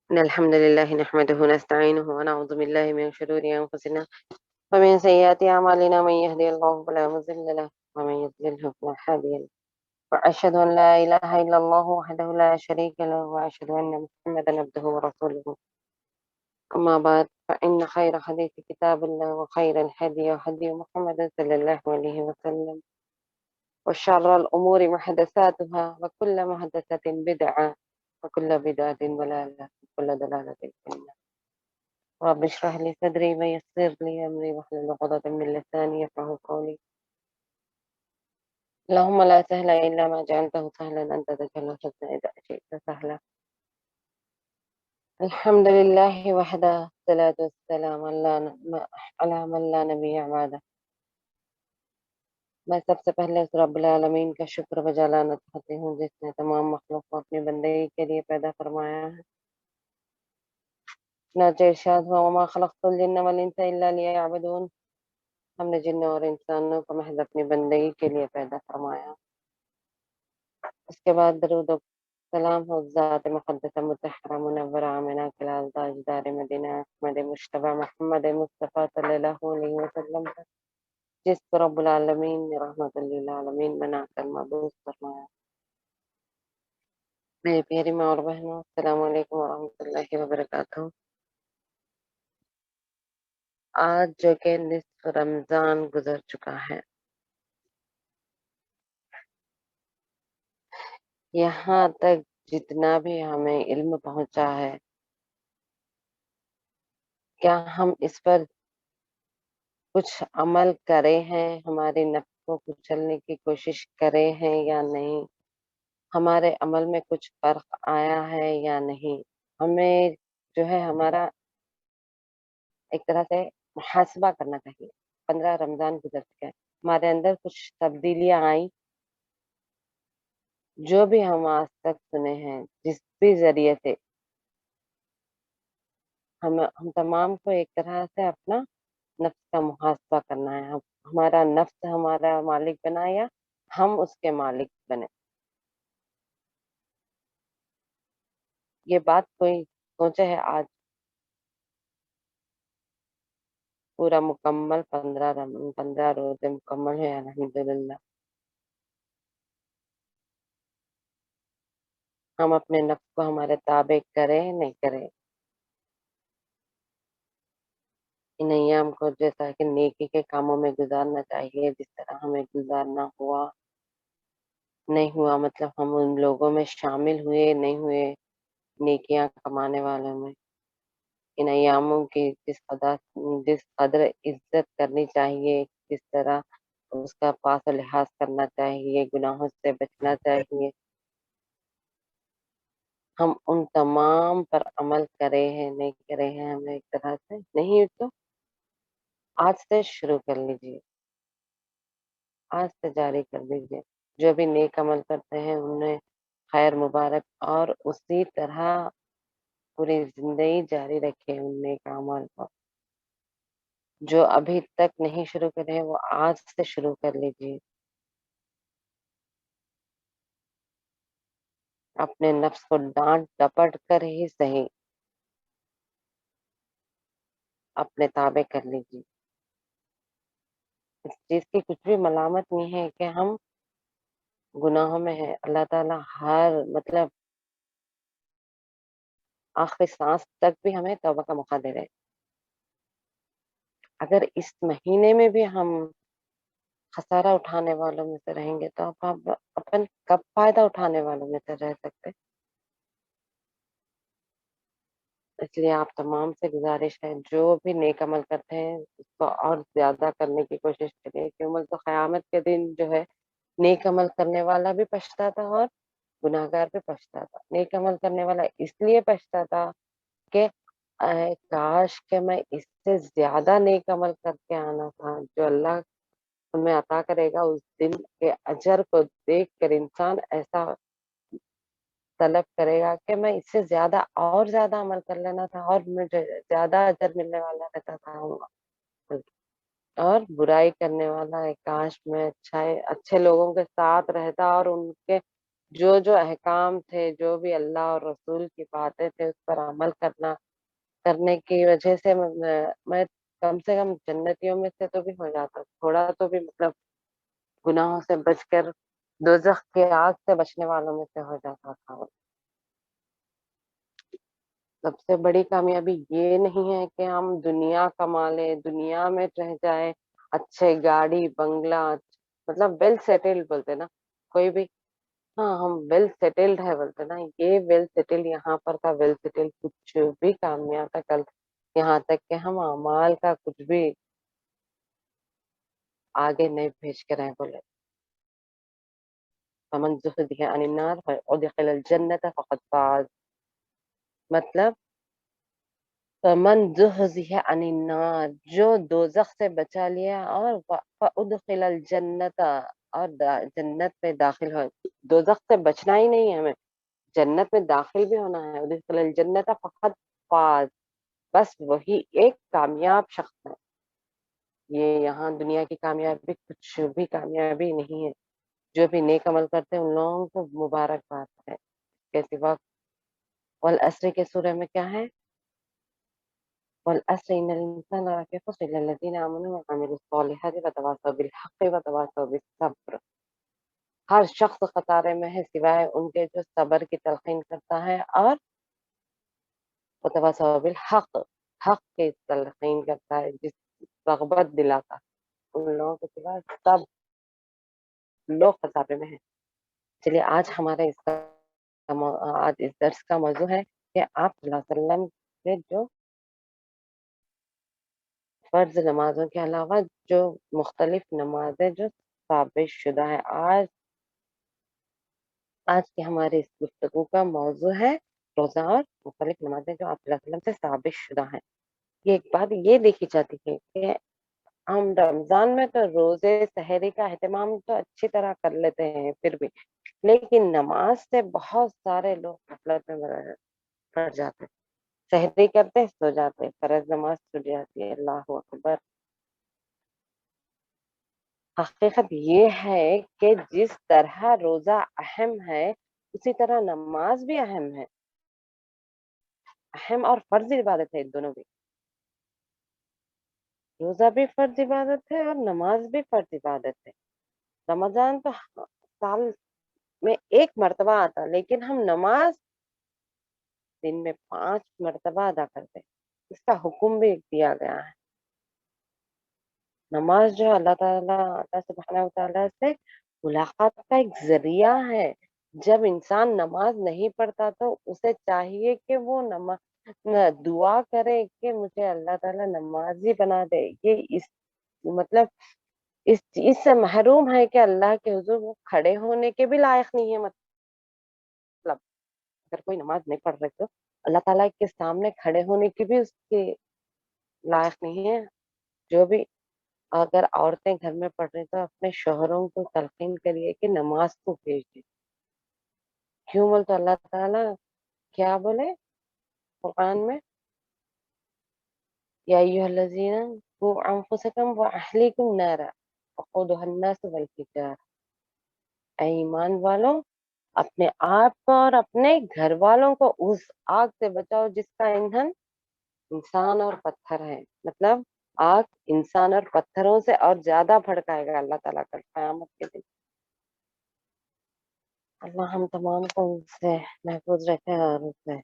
إن الحمد لله نحمده ونستعينه ونعوذ بالله من شرور أنفسنا ومن سيئات أعمالنا من يهدي الله فلا مضل له ومن يضلله فلا هادي له وأشهد أن لا إله إلا الله وحده لا شريك له وأشهد أن محمدا عبده ورسوله أما بعد فإن خير حديث كتاب الله وخير الهدي هدي محمد صلى الله عليه وسلم وشر الأمور محدثاتها وكل محدثة بدعة وكل بدعة ضلالة وكل ضلالة في النار. رب اشرح لي صدري ويسر لي أمري واحلل عقدة من لساني يفقهوا قولي. اللهم لا سهل إلا ما جعلته سهلا أنت تجعل الحزن إذا شئت سهلا. الحمد لله وحده الصلاة والسلام على من لا نبي بعده. میں سب سے پہلے اس رب العالمین کا شکر بجا لانا چاہتی ہوں جس نے تمام مخلوق کو اپنی بندگی کے لیے پیدا فرمایا ہے. چنانچہ ارشاد ہوا وما خلقت الجن والانس الا لیعبدون. ہم نے جن اور انسانوں کو محض اپنی بندگی کے لیے پیدا فرمایا. اس کے بعد درود و سلام ہو ذات مقدسہ مطہرہ منورہ آمنہ کلال تاجدار مدینہ احمد مجتبی محمد مصطفیٰ صلی اللہ علیہ وسلم پر جس کو رب العالمین نے رحمت للعالمین بنا کر مبعوث فرمایا. میری پیاری ماں اور بہنوں السلام علیکم ورحمۃ اللہ وبرکاتہ. آج جو کہ نصف رمضان گزر چکا ہے، یہاں تک جتنا بھی ہمیں علم پہنچا ہے، کیا ہم اس پر کچھ عمل کرے ہیں؟ ہمارے نفس کو کچلنے کی کوشش کرے ہیں یا نہیں؟ ہمارے عمل میں کچھ فرق آیا ہے یا نہیں؟ ہمیں جو ہے ہمارا ایک طرح سے محاسبہ کرنا چاہیے. 15 رمضان گزر چکے ہیں، ہمارے اندر کچھ تبدیلیاں آئیں. جو بھی ہم آج تک سنے ہیں، جس بھی ذریعے سے، ہم تمام کو ایک طرح سے اپنا نفس کا محاسبہ کرنا ہے. ہمارا نفس ہمارا مالک بنا یا ہم اس کے مالک بنے. یہ بات کوئی سوچے ہے؟ آج پورا مکمل 15 روزے مکمل ہے الحمدللہ. ہم اپنے نفس کو ہمارے تابع کریں نہیں کریں، ان ایام کو جیسا کہ نیکی کے کاموں میں گزارنا چاہیے جس طرح ہمیں گزارنا ہوا. نہیں ہوا مطلب ہم ان لوگوں میں شامل ہوئے نہیں ہوئے نیکیاں کمانے والوں میں. ان ایاموں کی جس قدر عزت کرنی چاہیے، جس طرح اس کا پاس و لحاظ کرنا چاہیے، گناہوں سے بچنا چاہیے، ہم ان تمام پر عمل کرے ہیں نہیں کرے ہیں. ہمیں ایک طرح سے نہیں تو آج سے شروع کر لیجیے، آج سے جاری کر دیجیے. جو بھی نیک عمل کرتے ہیں انہیں خیر مبارک، اور اسی طرح پوری زندگی جاری رکھے ان نیک اعمال کو. جو ابھی تک نہیں شروع کرے وہ آج سے شروع کر لیجیے. اپنے نفس کو ڈانٹ ڈپٹ کر ہی صحیح اپنے تابع کر لیجیے. اس چیز کی کچھ بھی ملامت نہیں ہے کہ ہم گناہوں میں ہیں. اللہ تعالیٰ ہر مطلب آخری سانس تک بھی ہمیں توبہ کا موقع دے رہے. اگر اس مہینے میں بھی ہم خسارہ اٹھانے والوں میں سے رہیں گے تو آپ اپن کب فائدہ اٹھانے والوں میں سے رہ سکتے؟ اس لیے آپ تمام سے گزارش ہے جو بھی نیک عمل کرتے ہیں اس کو اور زیادہ کرنے کی کوشش کریں، کیونکہ تو قیامت کے دن جو ہے نیک عمل کرنے والا بھی پچھتاتا اور گناہ گار بھی پچھتاتا. نیک عمل کرنے والا اس لیے پچھتاتا کہ اے کاش کہ میں اس سے زیادہ نیک عمل کر کے آنا تھا. جو اللہ ہمیں عطا کرے گا اس دن کے اجر کو دیکھ کر انسان ایسا طلب کرے گا کہ میں اس سے زیادہ اور زیادہ عمل کر لینا تھا اور مجھے زیادہ اجر ملنے والا رہتا تھا. اور برائی کرنے والا ہے کاش میں اچھے لوگوں کے ساتھ رہتا اور ان کے جو جو احکام تھے، جو بھی اللہ اور رسول کی باتیں تھے اس پر عمل کرنے کی وجہ سے میں کم سے کم جنتیوں میں سے تو بھی ہو جاتا، تھوڑا تو بھی مطلب گناہوں سے بچ کر دوزخ کے آگ سے بچنے والوں میں سے ہو جاتا تھا۔ سب سے بڑی کامیابی یہ نہیں ہے کہ ہم دنیا کما لیں، دنیا میں رہ جائیں، اچھے گاڑی بنگلہ، مطلب ویل سیٹلڈ بولتے نا کوئی بھی، ہاں ہم ویل سیٹلڈ ہے بولتے نا، یہ ویل سیٹل یہاں پر کا ویل سیٹل کچھ بھی کام نہیں آتا کل، یہاں تک کہ ہم اعمال کا کچھ بھی آگے نہیں بھیج کے رہے بولے۔ فمن زحزح عن النار وادخل الجنة فقد فاز، مطلب فمن زحزح عن النار، جو دوزخ سے بچا لیا اور فادخل الجنة، اور جنت میں داخل ہو، دوزخ سے بچنا ہی نہیں ہے ہمیں، جنت میں داخل بھی ہونا ہے، ادخل الجنة فقد فاز، بس وہی ایک کامیاب شخص ہے۔ یہ یہاں دنیا کی کامیابی کچھ بھی کامیابی نہیں ہے، جو بھی نیک عمل کرتے ہیں ان لوگوں کو مبارکباد ہے۔ کے سوا والعصر کے سورہ میں کیا ہے؟ والعصر ان الانسان لفی خسر الا الذین آمنوا وعملوا الصالحات وتواصوا بالحق وتواصوا بالصبر، ہر شخص خسارے میں ہے سوائے ان کے جو صبر کی تلقین کرتا ہے اور وتواصوا بالحق، حق کی تلقین کرتا ہے، جس رغبت دلاتا ہے، ان لوگوں کے سوا سب لوگ خسارے میں ہیں۔ چلیے آج ہمارے آج اس درس کا موضوع ہے کہ آپ صلی اللہ علیہ وسلم سے جو فرض نمازوں کے علاوہ جو مختلف نمازیں جو ثابت شدہ ہے، آج کی ہماری اس گفتگو کا موضوع ہے روزہ اور مختلف نمازیں جو آپ صلی اللہ علیہ وسلم سے ثابت شدہ ہیں۔ یہ ایک بات یہ دیکھی جاتی ہے کہ ہم رمضان میں تو روزے سحری کا اہتمام تو اچھی طرح کر لیتے ہیں پھر بھی، لیکن نماز سے بہت سارے لوگ غفلت میں پڑ جاتے ہیں، سحری کرتے سو جاتے، فرض نماز چھوٹ جاتی ہے، اللہ اکبر۔ حقیقت یہ ہے کہ جس طرح روزہ اہم ہے اسی طرح نماز بھی اہم ہے، اہم اور فرض عبادت ہے دونوں بھی، روزہ بھی فرض عبادت ہے اور نماز بھی فرض عبادت ہے۔ رمضان تو سال میں ایک مرتبہ آتا لیکن ہم نماز دن میں 5 مرتبہ ادا کرتے، اس کا حکم بھی دیا گیا ہے۔ نماز جو اللہ سبحانہ وتعالیٰ سے ملاقات کا ایک ذریعہ ہے، جب انسان نماز نہیں پڑھتا تو اسے چاہیے کہ وہ دعا کرے کہ مجھے اللہ تعالیٰ نمازی بنا دے، یہ اس مطلب اس چیز سے محروم ہے کہ اللہ کے حضور وہ کھڑے ہونے کے بھی لائق نہیں ہے، مطلب اگر کوئی نماز نہیں پڑھ رہے تو اللہ تعالیٰ کے سامنے کھڑے ہونے کی بھی اس کے لائق نہیں ہے۔ جو بھی اگر عورتیں گھر میں پڑھ رہی تو اپنے شوہروں کو تلقین کریے کہ نماز کو بھیج، کیوں بول تو اللہ تعالیٰ کیا بولے قرآن میں، یا ایھا الذین قوا انفسکم واہلیکم نارا وقودها الناس والحجارہ، اے ایمان والو اپنے آپ کو اور اپنے گھر والوں کو اس آگ سے بچاؤ جس کا ایندھن انسان اور پتھر ہے، مطلب آگ انسان اور پتھروں سے اور زیادہ بھڑکائے گا اللہ تعالیٰ کل قیامت کے دن۔ اللہ ہم تمام کو ان سے محفوظ رکھے اور ان سے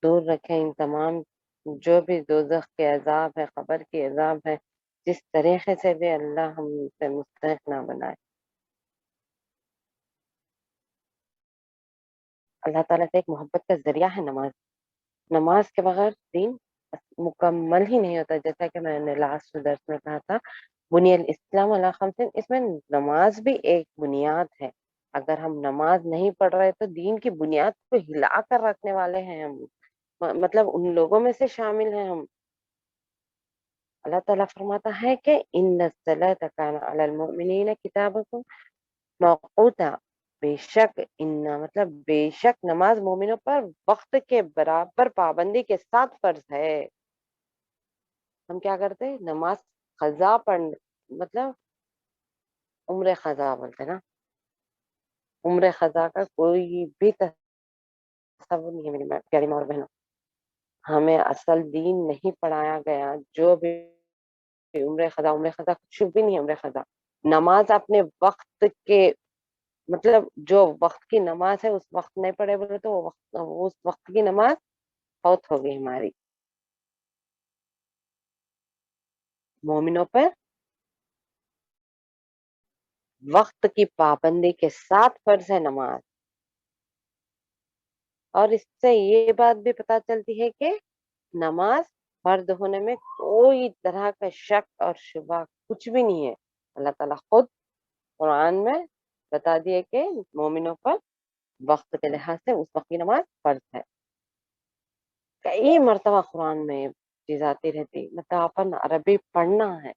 دور رکھے، ان تمام جو بھی دوزخ کے عذاب ہے، قبر کے عذاب ہے، جس طریقے سے بھی اللہ ہم سے مستحق نہ بنائے۔ اللہ تعالیٰ سے ایک محبت کا ذریعہ ہے نماز، نماز کے بغیر دین مکمل ہی نہیں ہوتا، جیسا کہ میں نے لاسٹ درس میں کہا تھا بنی الاسلام علی خمس، اس میں نماز بھی ایک بنیاد ہے، اگر ہم نماز نہیں پڑھ رہے تو دین کی بنیاد کو ہلا کر رکھنے والے ہیں ہم، مطلب ان لوگوں میں سے شامل ہیں ہم۔ اللہ تعالیٰ فرماتا ہے کہ ان الصلاۃ کانت علی المؤمنین کتابا موقوتا، بے شک مطلب بے شک نماز مومنوں پر وقت کے برابر پابندی کے ساتھ فرض ہے۔ ہم کیا کرتے نماز قضا پڑھ، مطلب عمر قضا بولتے نا، عمر خزا کا کوئی بھی تصور نہیں ہے میری پیاری ماں اور بہنوں. ہمیں اصل دین نہیں پڑھایا گیا. جو بھی عمر خزا کچھ بھی نہیں ہے. عمر خزا نماز اپنے وقت کے مطلب جو وقت کی نماز ہے اس وقت نہیں پڑھے بولے تو وہ اس وقت کی نماز فوت ہو گئی ہماری. مومنوں پر وقت کی پابندی کے ساتھ فرض ہے نماز. اور اس سے یہ بات بھی پتہ چلتی ہے کہ نماز فرض ہونے میں کوئی طرح کا شک اور شبہ کچھ بھی نہیں ہے. اللہ تعالیٰ خود قرآن میں بتا دیے کہ مومنوں پر وقت کے لحاظ سے اس وقت کی نماز فرض ہے. کئی مرتبہ قرآن میں چیز آتی رہتی. مطلب اپن عربی پڑھنا ہے.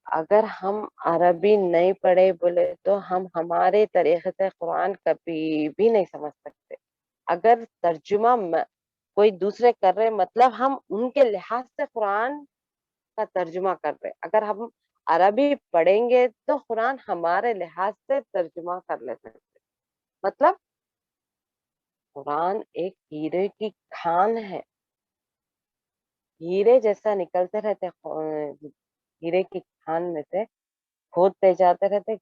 اگر ہم عربی نہیں پڑھے بولے تو ہم ہمارے طریقے سے قرآن کبھی بھی نہیں سمجھ سکتے. اگر ترجمہ کوئی دوسرے کر رہے مطلب ہم ان کے لحاظ سے قرآن کا ترجمہ کر رہے. اگر ہم عربی پڑھیں گے تو قرآن ہمارے لحاظ سے ترجمہ کر لے سکتے. مطلب قرآن ایک ہیرے کی کھان ہے. ہیرے جیسا نکلتے رہتے. ہیرے کی کھان میں سے کھودتے جاتے رہتے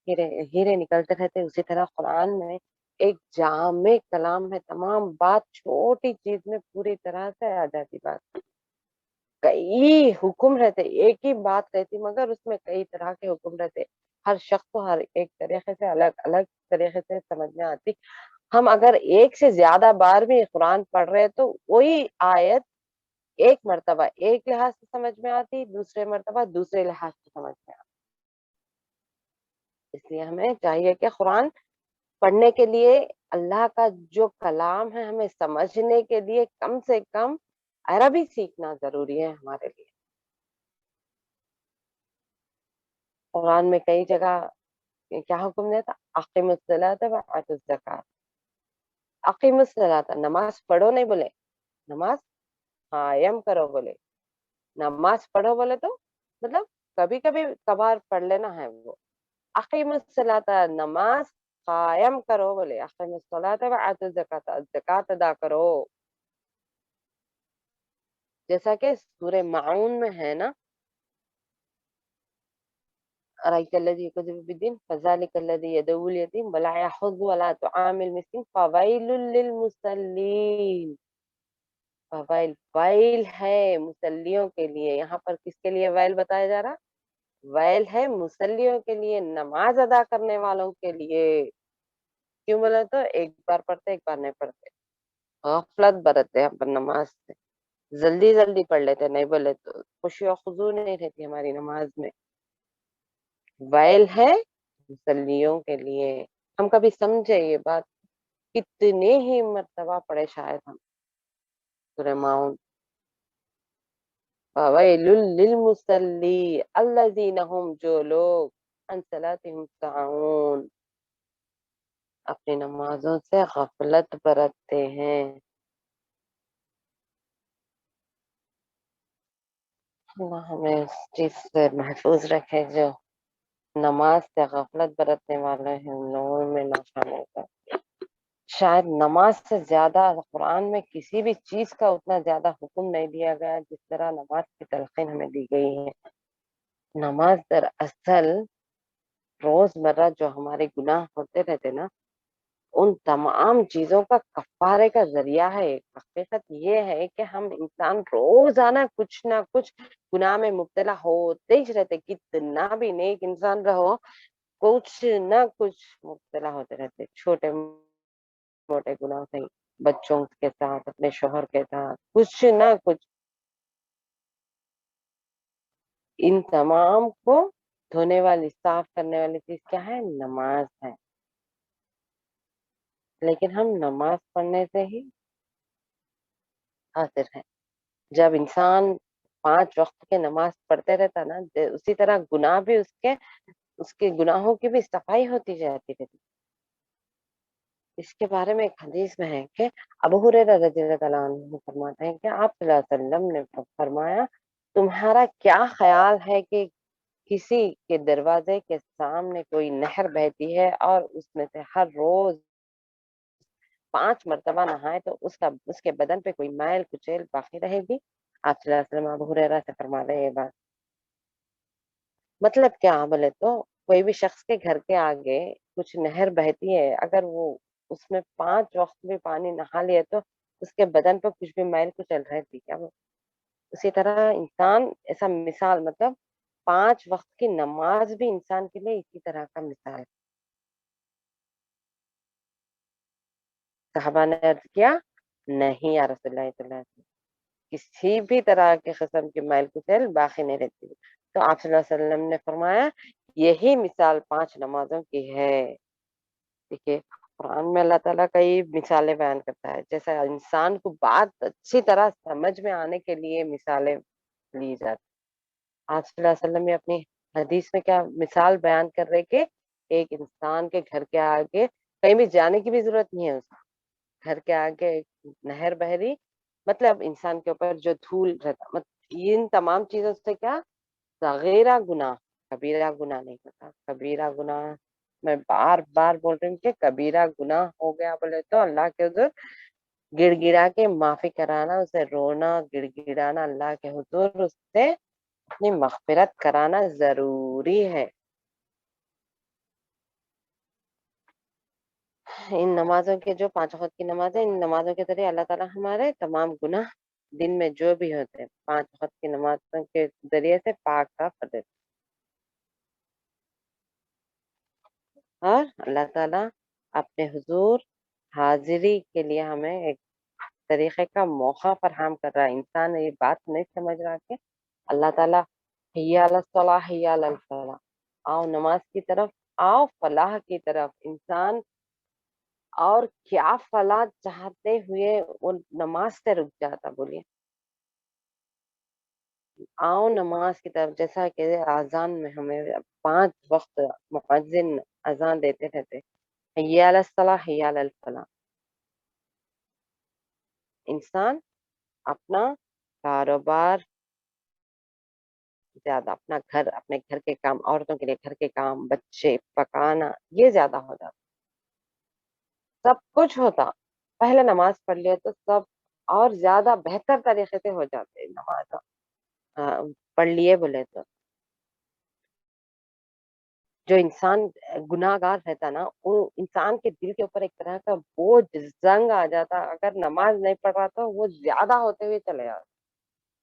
ہیرے نکلتے رہتے. اسی طرح قرآن میں ایک جامع کلام ہے. تمام بات چھوٹی چیز میں پوری طرح سے آ جاتی بات. کئی حکم رہتے. ایک ہی بات رہتی مگر اس میں کئی طرح کے حکم رہتے. ہر شخص کو ہر ایک طریقے سے الگ الگ طریقے سے سمجھ میں آتی. ہم اگر ایک سے زیادہ بار بھی قرآن پڑھ رہے تو وہی آیت ایک مرتبہ ایک لحاظ سے سمجھ میں آتی. دوسرے مرتبہ دوسرے لحاظ سے سمجھ میں آتی. اس لیے ہمیں چاہیے کہ قرآن پڑھنے کے لیے اللہ کا جو کلام ہے ہمیں سمجھنے کے لیے کم سے کم عربی سیکھنا ضروری ہے ہمارے لیے. قرآن میں کئی جگہ کیا حکم دیتا. اقیم الصلاۃ وآتوا الزکوٰۃ. اقیم الصلاۃ نماز پڑھو نہیں بولے. نماز قائم کرو بولے. نماز پڑھو بولے تو مطلب کبھی کبھی کبھار پڑھ لینا ہے. وہ اقیم الصلاۃ نماز قائم کرو بولے. اقیم الصلاۃ وآتوا الزکوٰۃ زکوٰۃ ادا کرو. جیسا کہ سورہ معون میں ہے نا. أرأيت الذي يكذب بالدين فذلك الذي يدعو اليتيم ولا يحض على طعام المسكين فويل للمصلين. ویل ہے مصلیوں کے لیے. یہاں پر کس کے لیے ویل بتایا جا رہا. ویل ہے مصلیوں کے لیے, نماز ادا کرنے والوں کے لیے. کیوں بولے تو ایک بار پڑھتے ایک بار نہیں پڑھتے. غفلت برتتے ہیں پر نماز سے. جلدی جلدی پڑھ لیتے نہیں بولے تو خوشی و خضوع نہیں رہتی ہماری نماز میں. ویل ہے مصلیوں کے لیے. ہم کبھی سمجھے یہ بات. کتنے ہی مرتبہ پڑھے شاید ہم سورہ معون. وَوَيْلٌ لِّلْمُصَلِّينَ الَّذِينَ هُمْ جو لوگ عن صلاتهم ساہون اپنی نمازوں سے غفلت برتتے ہیں. اللہ ہمیں اس چیز سے محفوظ رکھے جو نماز سے غفلت برتنے والے ہیں ان لوگوں میں نہ شامل کر. شاید نماز سے زیادہ قرآن میں کسی بھی چیز کا اتنا زیادہ حکم نہیں دیا گیا جس طرح نماز کی تلقین ہمیں دی گئی ہے. نماز دراصل روزمرہ جو ہمارے گناہ ہوتے رہتے نا ان تمام چیزوں کا کفارے کا ذریعہ ہے. حقیقت یہ ہے کہ ہم انسان روزانہ کچھ نہ کچھ گناہ میں مبتلا ہوتے ہی رہتے. کتنا بھی نیک انسان رہو کچھ نہ کچھ مبتلا ہوتے رہتے. چھوٹے موٹے گناہ سے بچوں کے ساتھ اپنے شوہر کے ساتھ کچھ نہ کچھ. ان تمام کو دھونے والی صاف کرنے والی چیز کیا ہے. نماز ہے. لیکن ہم نماز پڑھنے سے ہی حاضر ہیں. جب انسان 5 وقت کے نماز پڑھتے رہتا نا اسی طرح گناہ بھی اس کے گناہوں کی بھی صفائی ہوتی جاتی رہتی. اس کے بارے میں ایک حدیث میں ہے کہ ابو ہریرہ رضی اللہ تعالیٰ عنہ فرماتے ہیں کہ آپ صلی اللہ علیہ وسلم نے فرمایا تمہارا کیا خیال ہے کہ کسی کے دروازے کے سامنے کوئی نہر بہتی ہے اور اس میں سے ہر روز 5 مرتبہ نہائے تو اس کے بدن پہ کوئی میل کچیل باقی رہے گی. آپ صلی اللہ علیہ وسلم ابو ہریرہ سے فرما رہے ہیں یہ بات. مطلب کیا بولے تو کوئی بھی شخص کے گھر کے آگے کچھ نہر بہتی ہے، اگر وہ اس میں 5 وقت بھی پانی نہا لے تو اس کے بدن پہ کچھ بھی میل کچل رہتی کیا. اسی طرح انسان ایسا مثال مطلب 5 وقت کی نماز بھی انسان کے لیے اسی طرح کا مثال. صحابہ نے عرض کیا نہیں یا رسول اللہ صلی اللہ علیہ وسلم، کسی بھی طرح کے قسم کی میل کچیل باقی نہیں رہتی. تو آپ صلی اللہ علیہ وسلم نے فرمایا یہی مثال 5 نمازوں کی ہے. دیکھیے قرآن میں اللہ تعالیٰ کئی مثالیں بیان کرتا ہے، جیسا انسان کو بات اچھی طرح سمجھ میں آنے کے لیے مثالیں لی جاتی. آپ صلی اللہ علیہ وسلم نے اپنی حدیث میں کیا مثال بیان کر رہے کہ ایک انسان کے گھر کے آگے کہیں بھی جانے کی بھی ضرورت نہیں ہے، اس کو گھر کے آگے ایک نہر بہ رہی، مطلب انسان کے اوپر جو دھول رہتا، مطلب ان تمام چیزوں سے کیا صغیرہ گناہ کبیرہ گناہ نہیں ہوتا. کبیرہ گناہ میں بار بار بول رہی ہوں کہ کبیرہ گناہ ہو گیا بولے تو اللہ کے حضور گڑ گڑا کے معافی کرانا، اسے رونا گڑ گڑانا اللہ کے حضور اس سے اپنی مغفرت کرانا ضروری ہے. ان نمازوں کے جو 5 وقت کی نماز ہے، ان نمازوں کے ذریعے اللہ تعالیٰ ہمارے تمام گناہ دن میں جو بھی ہوتے ہیں 5 وقت کی نمازوں کے ذریعے سے پاک صاف کر دیتے. اور اللہ تعالیٰ اپنے حضور حاضری کے لیے ہمیں ایک طریقے کا موقع فراہم کر رہا ہے. انسان یہ بات نہیں سمجھ رہا کہ اللہ تعالیٰ حی علی الصلاح حی علی الفلاح، آؤ نماز کی طرف، آؤ فلاح کی طرف. انسان اور کیا فلاح چاہتے ہوئے وہ نماز سے رک جاتا. بولیے آؤ نماز کی طرف، جیسا کہ اذان میں ہمیں 5 وقت مؤذن اذان دیتے رہتے حی علی الصلاح حی علی الفلاح. انسان اپنا کاروبار زیادہ، اپنا گھر، اپنے گھر کے کام، عورتوں کے لیے گھر کے کام، بچے پکانا، یہ زیادہ ہو جاتا. سب کچھ ہوتا پہلے نماز پڑھ لے تو سب اور زیادہ بہتر طریقے سے ہو جاتے. نماز پڑھ لیے بولے تو جو انسان گناہ گار رہتا نا، وہ انسان کے دل کے اوپر ایک طرح کا بوجھ زنگ آ جاتا. اگر نماز نہیں پڑھ رہا تو وہ زیادہ ہوتے ہوئے چلے جاتا.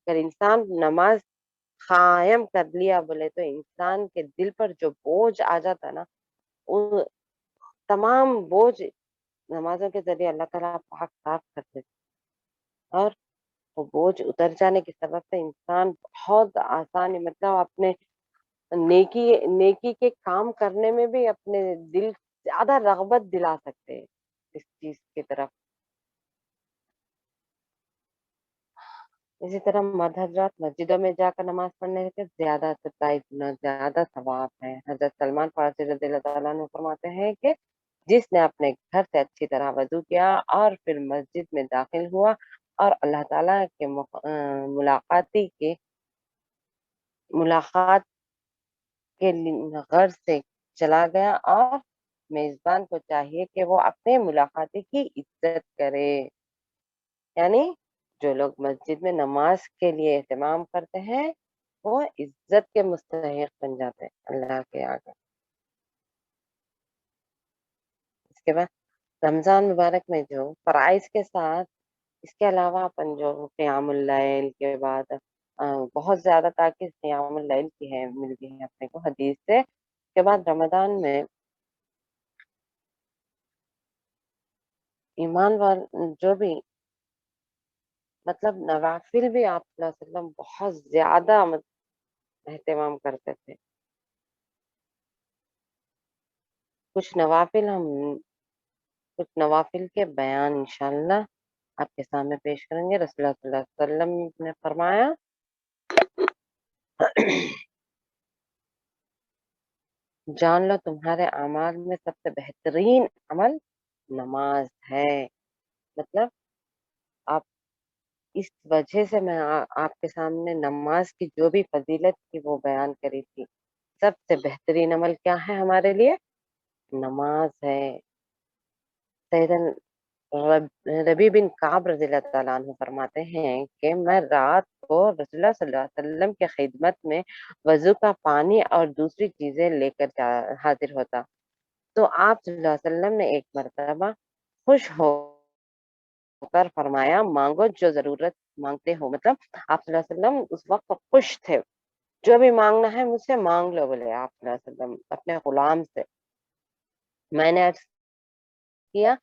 اگر انسان نماز قائم کر لیا بولے تو انسان کے دل پر جو بوجھ آ جاتا نا، وہ تمام بوجھ نمازوں کے ذریعے اللہ تعالیٰ پاک صاف کر دیتے. اور وہ بوجھ اتر جانے کی سبب سے انسان بہت آسانی، مطلب اپنے نیکی کے کام کرنے میں بھی اپنے دل زیادہ رغبت دلا سکتے ہیں اس چیز کی طرف. اسی طرح مرد حضرات مسجدوں میں جا کر نماز پڑھنے کے زیادہ 27 گنا زیادہ ثواب ہے. حضرت سلمان فارسی رضی اللہ تعالیٰ عنہ فرماتے ہیں کہ جس نے اپنے گھر سے اچھی طرح وضو کیا اور پھر مسجد میں داخل ہوا اور اللہ تعالیٰ کے ملاقات کے غرض سے چلا گیا، اور میزبان کو چاہیے کہ وہ اپنے ملاقاتی کی عزت کرے. یعنی جو لوگ مسجد میں نماز کے لیے اہتمام کرتے ہیں وہ عزت کے مستحق بن جاتے ہیں اللہ کے آگے. اس کے بعد رمضان مبارک میں جو فرائض کے ساتھ اس کے علاوہ اپن جو قیام اللیل کے بعد بہت زیادہ تاکہ قیام اللیل کی ہے ملتی ہے اپنے کو حدیث سے. اس کے بعد رمضان میں ایمان وال جو بھی مطلب نوافل بھی آپ صلی اللہ علیہ وسلم بہت زیادہ اہتمام کرتے تھے. کچھ نوافل کے بیان انشاءاللہ آپ کے سامنے پیش کریں گے. رسول اللہ صلی اللہ علیہ وسلم نے فرمایا جان لو تمہارے اعمال میں سب سے بہترین عمل نماز ہے. مطلب آپ اس وجہ سے میں آپ کے سامنے نماز کی جو بھی فضیلت تھی وہ بیان کری تھی. سب سے بہترین عمل کیا ہے ہمارے لیے؟ نماز ہے۔ سیدنا ربی بن کعب رضی اللہ تعالیٰ عنہ فرماتے ہیں کہ میں رات کو رسول اللہ صلی اللہ علیہ وسلم کی خدمت میں وضو کا پانی اور دوسری چیزیں لے کر حاضر ہوتا، تو آپ صلی اللہ علیہ وسلم نے ایک مرتبہ خوش ہو کر فرمایا مانگو جو ضرورت مانگتے ہو، مطلب آپ صلی اللہ علیہ وسلم اس وقت خوش تھے، جو بھی مانگنا ہے مجھ سے مانگ لو، بولے آپ صلی اللہ علیہ وسلم اپنے غلام سے۔ میں نے عرض کیا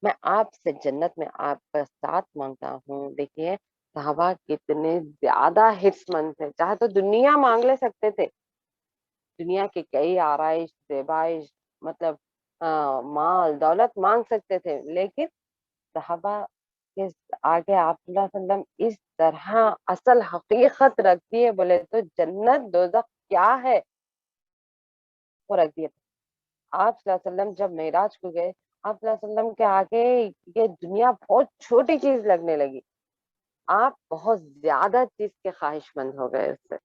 میں آپ سے جنت میں آپ کا ساتھ مانگتا ہوں۔ دیکھیے صحابہ کتنے زیادہ حرص مند تھے، چاہے تو دنیا مانگ لے سکتے تھے، دنیا کی کئی آرائش زیبائش، مطلب مال دولت مانگ سکتے تھے، لیکن صحابہ کے آگے آپ صلی اللہ علیہ وسلم اس طرح اصل حقیقت رکھ دیے، بولے تو جنت دوزخ کیا ہے وہ رکھ دیے۔ آپ صلی اللہ علیہ وسلم جب معراج کو گئے، آپ صلی اللہ علیہ وسلم کے آگے یہ دنیا بہت چھوٹی چیز لگنے لگی، آپ بہت زیادہ چیز کے خواہش مند ہو گئے، اس سے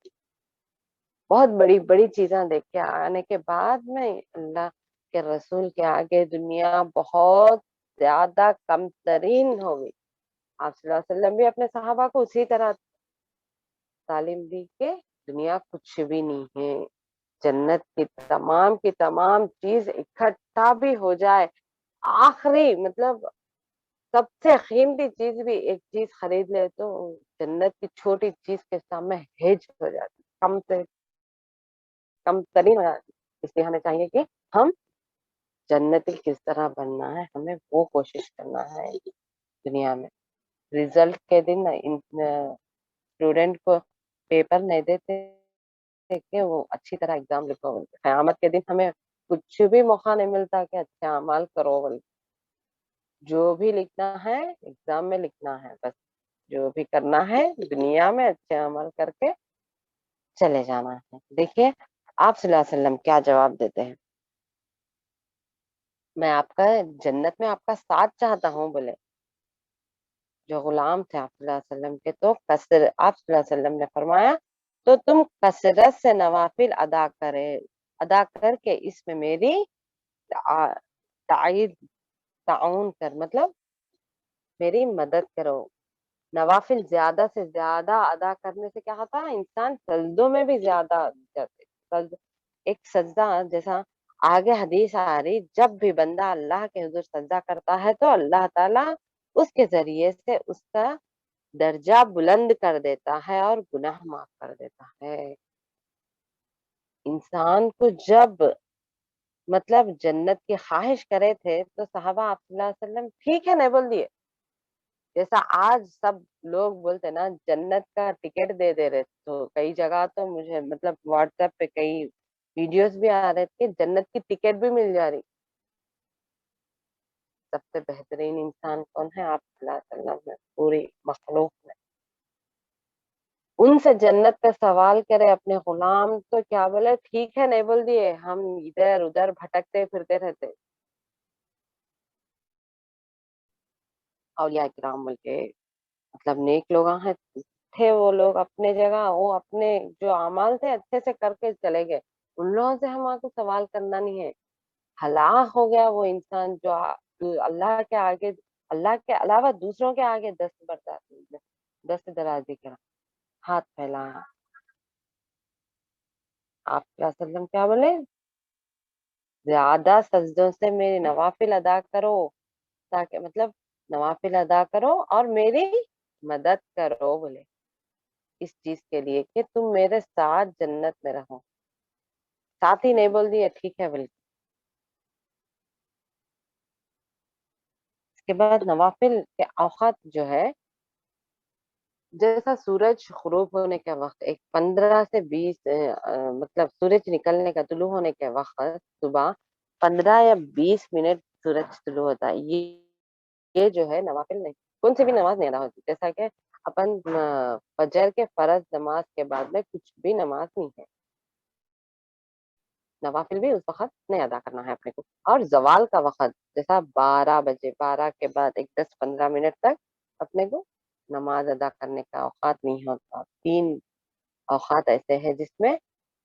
بہت بڑی بڑی چیزیں دیکھ کے آنے کے بعد میں اللہ کے رسول کے آگے دنیا بہت زیادہ کم ترین ہو گئی۔ آپ صلی اللہ علیہ وسلم بھی اپنے صحابہ کو اسی طرح تعلیم دی کہ دنیا کچھ بھی نہیں ہے، جنت کی تمام چیز اکٹھا بھی ہو جائے، آخری مطلب سب سے قیمتی چیز بھی ایک چیز خرید لے تو جنت کی چھوٹی چیز کے سامنے ہیج ہو جاتی، کم سے کم ترین ہو جاتی۔ اس لیے ہمیں چاہیے کہ ہم جنتی کس طرح بننا ہے، ہمیں وہ کوشش کرنا ہے دنیا میں۔ رزلٹ کے دن اسٹوڈینٹ کو پیپر نہیں دیتے کہ وہ اچھی طرح ایگزام لکھو، قیامت کے دن ہمیں کچھ بھی موقع نہیں ملتا کہ اچھا اعمال کرو، جو بھی لکھنا ہے ایگزام میں لکھنا ہے، بس جو بھی کرنا ہے دنیا میں اچھے عمل کر کے چلے جانا ہے۔ دیکھیے آپ صلی اللہ علیہ وسلم کیا جواب دیتے ہیں، میں آپ کا جنت میں آپ کا ساتھ چاہتا ہوں، بولے جو غلام تھے آپ صلی اللہ علیہ وسلم کے، تو آپ صلی اللہ علیہ وسلم نے فرمایا تو تم کثرت سے نوافل ادا کر کے اس میں میری تائید تعاون کر، مطلب میری مدد کرو۔ نوافل زیادہ سے زیادہ ادا کرنے سے کیا ہوتا ہے، انسان سجدوں میں بھی زیادہ جاتے، ایک سجدہ جیسا آگے حدیث آ رہی، جب بھی بندہ اللہ کے حضور سجدہ کرتا ہے تو اللہ تعالیٰ اس کے ذریعے سے اس کا درجہ بلند کر دیتا ہے اور گناہ معاف کر دیتا ہے۔ انسان کو جب مطلب جنت کی خواہش کرے تھے تو صحابہ آپ صلی اللہ علیہ وسلم ٹھیک ہے نہیں بول دیے، جیسا آج سب لوگ بولتے نا جنت کا ٹکٹ دے دے رہے، تو کئی جگہ تو مجھے مطلب واٹس ایپ پہ کئی ویڈیوز بھی آ رہے تھے، جنت کی ٹکٹ بھی مل جا رہی۔ سب سے بہترین انسان کون ہے؟ آپ صلی اللہ علیہ وسلم میں، پوری مخلوق میں۔ ان سے جنت کا سوال کرے اپنے غلام تو کیا بولے، ٹھیک ہے نہیں بول دیے، ہم ادھر ادھر بھٹکتے پھرتے رہتے۔ اولیاء کرام بول کے مطلب نیک لوگ ہیں تھے، وہ لوگ اپنے جگہ، وہ اپنے جو اعمال تھے اچھے سے کر کے چلے گئے، ان لوگوں سے ہمارا کو سوال کرنا نہیں ہے۔ ہلاک ہو گیا وہ انسان جو اللہ کے آگے، اللہ کے علاوہ دوسروں کے آگے دست درازی کرا، ہاتھ پھیلایا۔ آپ صلی اللہ علیہ وسلم کیا بولے، زیادہ سجدوں سے میری نوافل ادا کرو، تاکہ مطلب نوافل ادا کرو اور میری مدد کرو، بولے اس چیز کے لیے کہ تم میرے ساتھ جنت میں رہو، ساتھ ہی نہیں بول دیے ٹھیک ہے بلکہ۔ اس کے بعد نوافل کے اوقات جو ہے، جیسا سورج غروب ہونے کے وقت ایک 15 سے 20 مطلب سورج نکلنے کا طلوع ہونے کے وقت صبح 15 یا 20 منٹ سورج طلوع ہوتا ہے، یہ جو ہے نوافل نہیں، کون سی بھی نماز نہیں ادا ہوتی، جیسا کہ اپن فجر کے فرض نماز کے بعد میں کچھ بھی نماز نہیں ہے، نوافل بھی اس وقت نہیں ادا کرنا ہے اپنے کو۔ اور زوال کا وقت جیسا 12 بجے، 12 کے بعد ایک 10 15 منٹ تک اپنے کو نماز ادا کرنے کا اوقات نہیں ہوتا۔ 3 اوقات ایسے ہیں جس میں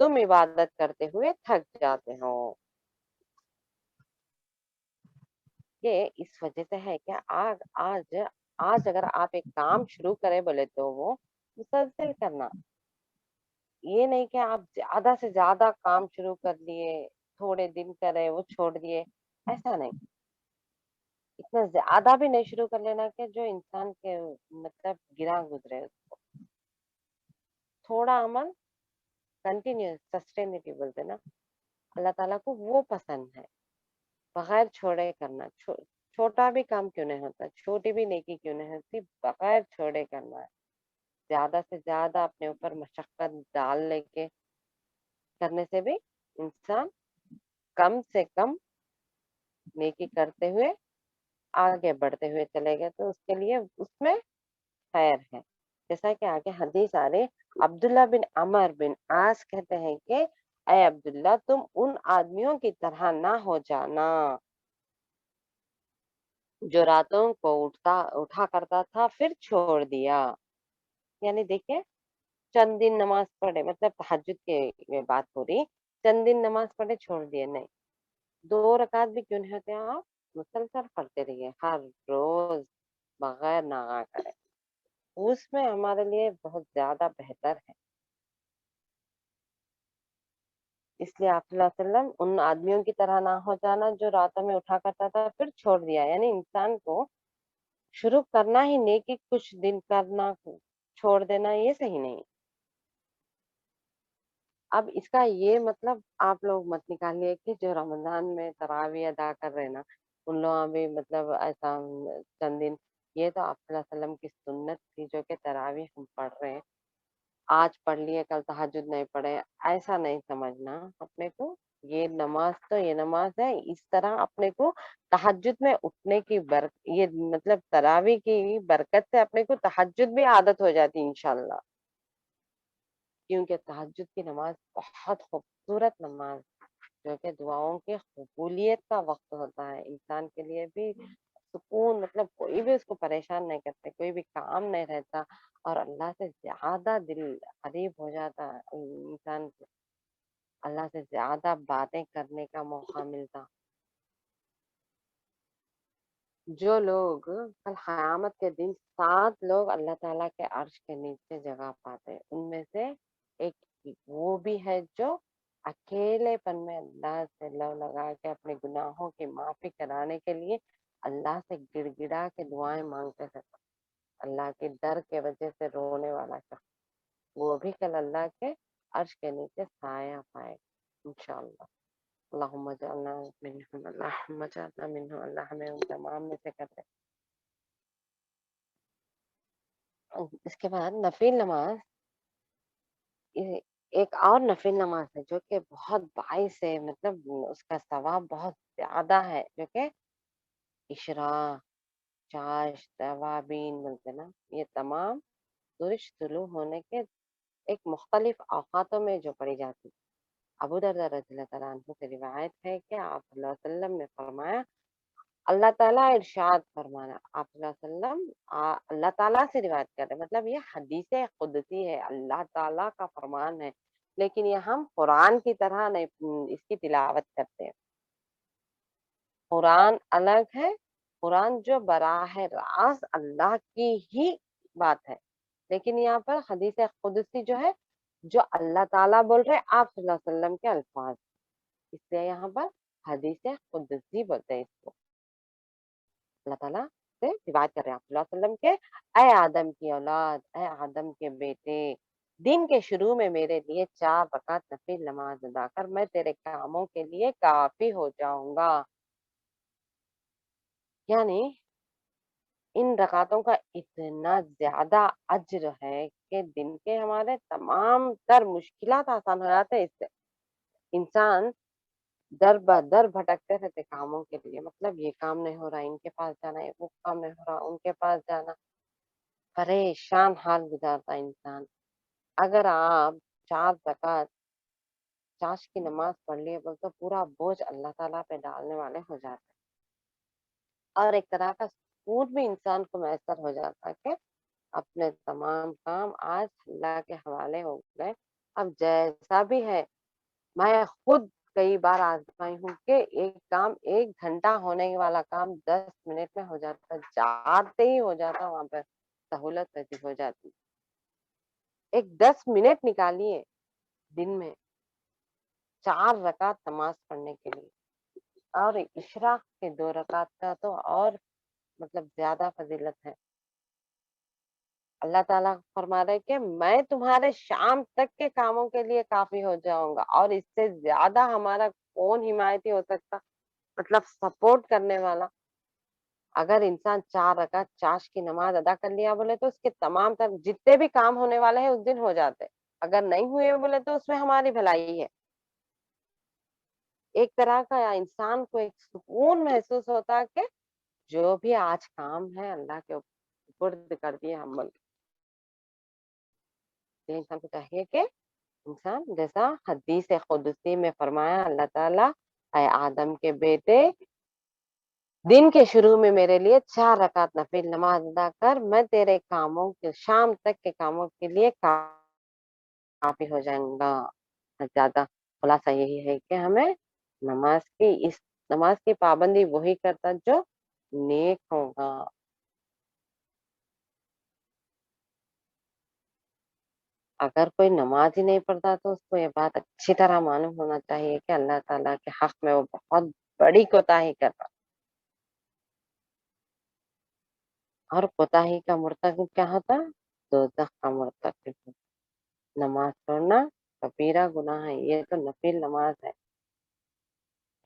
تم عبادت کرتے ہوئے تھک جاتے ہو. یہ اس وجہ سے ہے کہ آج اگر آپ ایک کام شروع کرے بولے تو وہ مسلسل کرنا. یہ نہیں کہ آپ زیادہ سے زیادہ کام شروع کر لیے، تھوڑے دن کرے وہ چھوڑ دیے، ایسا نہیں. اتنا زیادہ بھی نہیں شروع کر لینا کہ جو انسان کے مطلب گرا گزرے. تھوڑا عمل کنٹینیوس سسٹینٹی بولتے نا، اللہ تعالیٰ کو وہ پسند ہے. بغیر چھوڑے کرنا، چھوٹا بھی کام کیوں نہیں ہوتا، چھوٹی بھی نیکی کیوں نہیں ہوتی، بغیر چھوڑے کرنا ہے. زیادہ سے زیادہ اپنے اوپر مشقت ڈال لے کے کرنے سے بھی انسان کم سے کم نیکی کرتے ہوئے آگے بڑھتے ہوئے چلے گئے تو اس کے لیے اس میں خیر ہے. جیسا کہ آگے حدیث آ رہی، عبداللہ بن عمر بن عاص کہتے ہیں کہ اے عبداللہ تم ان آدمیوں کی طرح نہ ہو جانا جو راتوں کو اٹھا کرتا تھا پھر چھوڑ دیا. یعنی دیکھیں چند دن نماز پڑھے، مطلب تہجد کے بات ہو رہی، چند دن نماز پڑھے چھوڑ دیے نہیں. 2 رکعت بھی کیوں نہیں ہوتے، آپ مسلسل پڑھتے رہیے ہر روز بغیر ناغا کرے. اس میں ہمارے لیے بہت زیادہ بہتر ہے. اس لیے آپ صلی اللہ علیہ وسلم ان آدمیوں کی طرح نہ ہو جانا جو راتوں میں اٹھا کرتا تھا پھر چھوڑ دیا. یعنی انسان کو شروع کرنا ہی نیکی، کچھ دن کرنا چھوڑ دینا یہ صحیح نہیں. اب اس کا یہ مطلب آپ لوگ مت نکالیے کہ جو رمضان میں تراویح ادا کر رہے نا ان لوگ بھی مطلب ایسا چند دن، یہ تو آپ صلی اللہ علیہ وسلم کی سنت تھی جو کہ تراویح ہم پڑھ رہے ہیں، آج پڑھ لیے کل تہجد نہیں پڑھے، ایسا نہیں سمجھنا اپنے کو. یہ نماز تو یہ نماز ہے، اس طرح اپنے کو تہجد میں اٹھنے کی یہ مطلب تراویح کی برکت سے اپنے کو تہجد بھی عادت ہو جاتی انشاءاللہ. کیونکہ تہجد کی نماز بہت خوبصورت نماز جو کہ دعاؤں کی قبولیت کا وقت ہوتا ہے. انسان کے لیے بھی سکون، مطلب کوئی بھی اس کو پریشان نہیں کرتے، کوئی بھی کام نہیں رہتا اور اللہ سے زیادہ دل قریب ہو جاتا ہے انسان کو، اللہ سے زیادہ باتیں کرنے کا موقع ملتا. جو لوگ کل قیامت کے دن 7 لوگ اللہ تعالیٰ کے عرش کے نیچے جگہ پاتے، ان میں سے ایک وہ بھی ہے جو اکیلے پن میں اللہ سے لو لگا کے اپنے گناہوں کی معافی کرانے کے لیے اللہ سے گڑ گڑا کے دعائیں مانگتے تھے. اللہ کے ڈر کے وجہ سے رونے والا شخص وہ بھی کل اللہ کے عرش کے نیچے سایہ پائے انشاءاللہ. اللہم اجعلنا منہم، اللہم اجعلنا منہم، اللہ ہمیں ان تمام میں سے کرتے. اس کے بعد نفل نماز، ایک اور نفل نماز ہے جو کہ بہت باعث ہے، مطلب اس کا ثواب بہت زیادہ ہے، جو کہ اشراق، چاشت، توابین بولتے نا، یہ تمام سورج طلوع ہونے کے ایک مختلف اوقاتوں میں جو پڑھی جاتی. ابو درداء رضی اللہ تعالیٰ عنہ سے روایت ہے کہ آپ صلی اللہ علیہ وسلم نے فرمایا، اللہ تعالیٰ ارشاد فرمانا، آپ صلی اللہ علیہ وسلم اللہ تعالیٰ سے روایت کر رہے، مطلب یہ حدیث قدسی ہے، اللہ تعالیٰ کا فرمان ہے، لیکن یہ ہم قرآن کی طرح نہیں اس کی تلاوت کرتے ہیں. قرآن الگ ہے، قرآن جو براہ راست اللہ کی ہی بات ہے، لیکن یہاں پر حدیث قدسی جو ہے جو اللہ تعالیٰ بول رہے آپ صلی اللہ علیہ وسلم کے الفاظ، اس لیے یہاں پر حدیث قدسی بولتے ہیں اس کو. اللہ تعالیٰ سے روایت کر رہے ہیں آپ صلی اللہ علیہ وسلم کے، اے آدم کی اولاد، اے آدم کے بیٹے، دن کے شروع میں میرے لیے 4 رکعت نفل نماز ادا کر، میں تیرے کاموں کے لیے کافی ہو جاؤں گا. یعنی ان رکعتوں کا اتنا زیادہ اجر ہے کہ دن کے ہمارے تمام تر مشکلات آسان ہو جاتے ہیں. اس سے انسان در بدر بھٹکتے رہتے کاموں کے لیے، مطلب یہ کام نہیں ہو رہا ان کے پاس جانا ہے، وہ کام نہیں ہو رہا ان کے پاس جانا، پریشان حال گزارتا انسان. اگر آپ 4 رکعت چاش کی نماز پڑھ لیے بول تو پورا بوجھ اللہ تعالیٰ پہ ڈالنے والے ہو جاتے ہیں، اور ایک طرح کا سکون بھی انسان کو میسر ہو جاتا ہے کہ اپنے تمام کام آج اللہ کے حوالے ہو گئے اب جیسا بھی ہے، میں خود کئی بار آزمائی ہوں کہ ایک کام 1 گھنٹہ ہونے والا کام 10 منٹ میں ہو جاتا، جاتے ہی ہو جاتا، وہاں پہ سہولت ویسی ہو جاتی. ایک 10 منٹ نکالیے دن میں 4 رکعت نماز پڑھنے کے لیے، اور اشراق کے 2 رکعت کا تو اور مطلب زیادہ فضیلت ہے. اللہ تعالیٰ فرما رہے کہ میں تمہارے شام تک کے کاموں کے لیے کافی ہو جاؤں گا، اور اس سے زیادہ ہمارا کون حمایتی ہو سکتا، مطلب سپورٹ کرنے والا. اگر انسان 4 رکعت چاش کی نماز ادا کر لیا بولے تو اس کے تمام تر جتنے بھی کام ہونے والے ہیں اس دن ہو جاتے، اگر نہیں ہوئے بولے تو اس میں ہماری بھلائی ہے. ایک طرح کا انسان کو ایک سکون محسوس ہوتا کہ جو بھی آج کام ہے اللہ کے اوپر کر دیے ہم. انسان کو چاہیے کہ انسان جیسا حدیث قدسی میں فرمایا اللہ تعالیٰ، اے آدم کے بیٹے، دن کے شروع میں میرے لیے 4 رکعت نفل نماز ادا کر، میں تیرے کاموں کے شام تک کے کاموں کے لیے کافی ہو جائیں گا. زیادہ خلاصہ یہی ہے کہ ہمیں نماز کی پابندی وہی کرتا جو نیک ہوگا. اگر کوئی نماز ہی نہیں پڑھتا تو اس کو یہ بات اچھی طرح معلوم ہونا چاہیے کہ اللہ تعالیٰ کے حق میں وہ بہت بڑی کوتاہی کر رہا. اور کوتاہی کا مرتکب کیا ہوتا؟ دوزخ کا مرتکب. نماز چھوڑنا کبیرہ گناہ ہے. یہ تو نفل نماز ہے.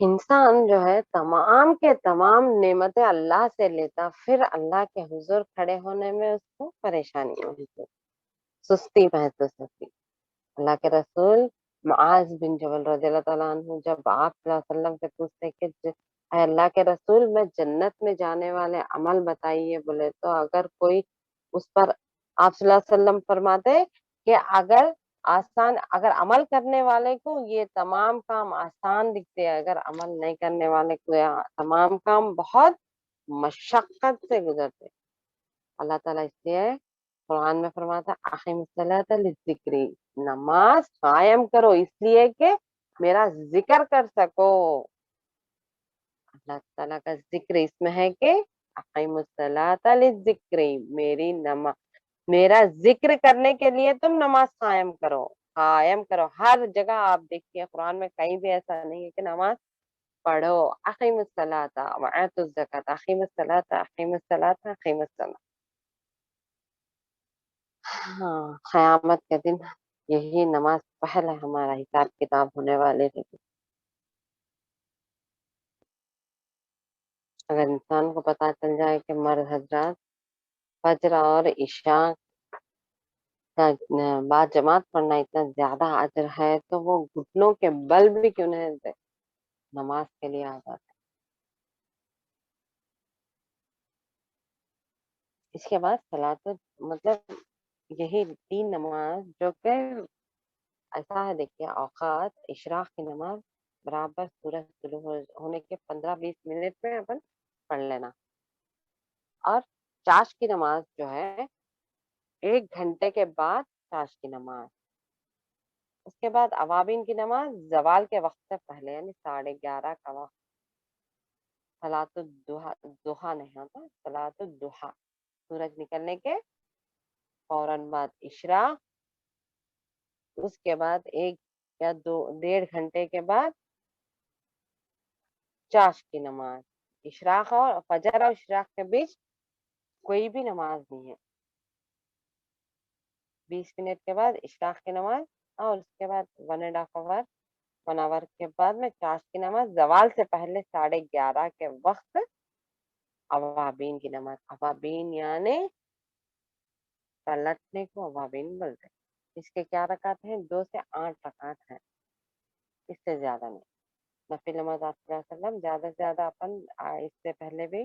انسان جو ہے تمام کے تمام نعمتیں اللہ سے لیتا، پھر اللہ کے حضور کھڑے ہونے میں اس کو پریشانی ہوتی، سستی محسوس ہوتی. اللہ کے رسول معاذ بن جبل رضی اللہ تعالیٰ عنہ جب آپ صلی اللہ علیہ وسلم سے پوچھتے کہ اے اللہ کے رسول، میں جنت میں جانے والے عمل بتائیے بولے تو اگر کوئی اس پر، آپ صلی اللہ علیہ وسلم فرماتے کہ اگر عمل کرنے والے کو یہ تمام کام آسان دکھتے ہیں، اگر عمل نہیں کرنے والے کو یہ تمام کام بہت مشقت سے گزرتے. اللہ تعالیٰ اس لیے قرآن میں فرماتا اقیم الصلاۃ للذکری، نماز قائم کرو اس لیے کہ میرا ذکر کر سکو. اللہ تعالیٰ کا ذکر اس میں ہے کہ اقیم الصلاۃ للذکری، میرا ذکر کرنے کے لیے تم نماز قائم کرو. قائم کرو ہر جگہ آپ دیکھیے قرآن میں کہیں بھی ایسا نہیں ہے کہ نماز پڑھو. اقیم الصلاۃ وآتوا الزکاۃ، اقیم الصلاۃ، اقیم الصلاۃ، اقیم الصلاۃ. ہاں، قیامت کے دن یہی نماز پہلے ہمارا حساب کتاب ہونے والے تھے. اگر انسان کو پتا چل جائے کہ مرد حضرات فجر اور عشاء کا بعد جماعت پڑھنا اتنا زیادہ اجر ہے تو وہ گھٹنوں کے بل بھی کیوں نہیں دے نماز کے لیے آ جاتے. اس کے بعد صلاۃ، مطلب یہی 3 نماز جو کہ ایسا ہے. دیکھیے اوقات اشراق کی نماز برابر سورج طلوع ہونے کے 15-20 منٹ میں اپن پڑھ لینا، اور چاش کی نماز جو ہے 1 گھنٹے کے بعد چاش کی نماز. اس کے بعد اوابین کی نماز زوال کے وقت سے پہلے یعنی 11:30 کا وقت. صلاۃ الضحیٰ نہیں ہوتا، صلاۃ الضحیٰ سورج نکلنے کے فوراً بعد اشراق، اس کے بعد 1 یا 1.5 گھنٹے کے بعد چاش کی نماز. اشراق اور فجر اور اشراق کے بیچ کوئی بھی نماز نہیں ہے. 20 منٹ کے بعد اشراق کی نماز، اور اس کے بعد 1.5 آور کے بعد میں چاش کی نماز. زوال سے پہلے 11:30 کے وقت اوابین کی نماز. اوابین یعنی پلٹنے کو اوابین بولتے. اس کے کیا رکعت ہیں؟ 2 سے 8 رکعت ہیں، اس سے زیادہ نہیں. نفل نماز آپ صلی اللہ علیہ وسلم زیادہ سے زیادہ اپن اس سے پہلے بھی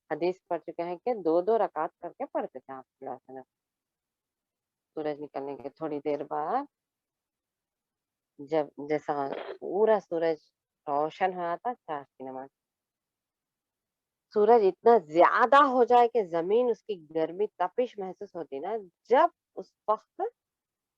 حدیث پڑھ چکے ہیں کہ 2 رکعت کر کے پڑھتے تھے آپ صلی اللہ علیہ وسلم. سورج نکلنے کے تھوڑی دیر بعد جب جیسا پورا سورج روشن ہوا تھا چاش کی نماز. سورج اتنا زیادہ ہو جائے کہ زمین اس کی گرمی تپش محسوس ہوتی نا، جب اس وقت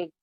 1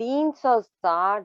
360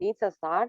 360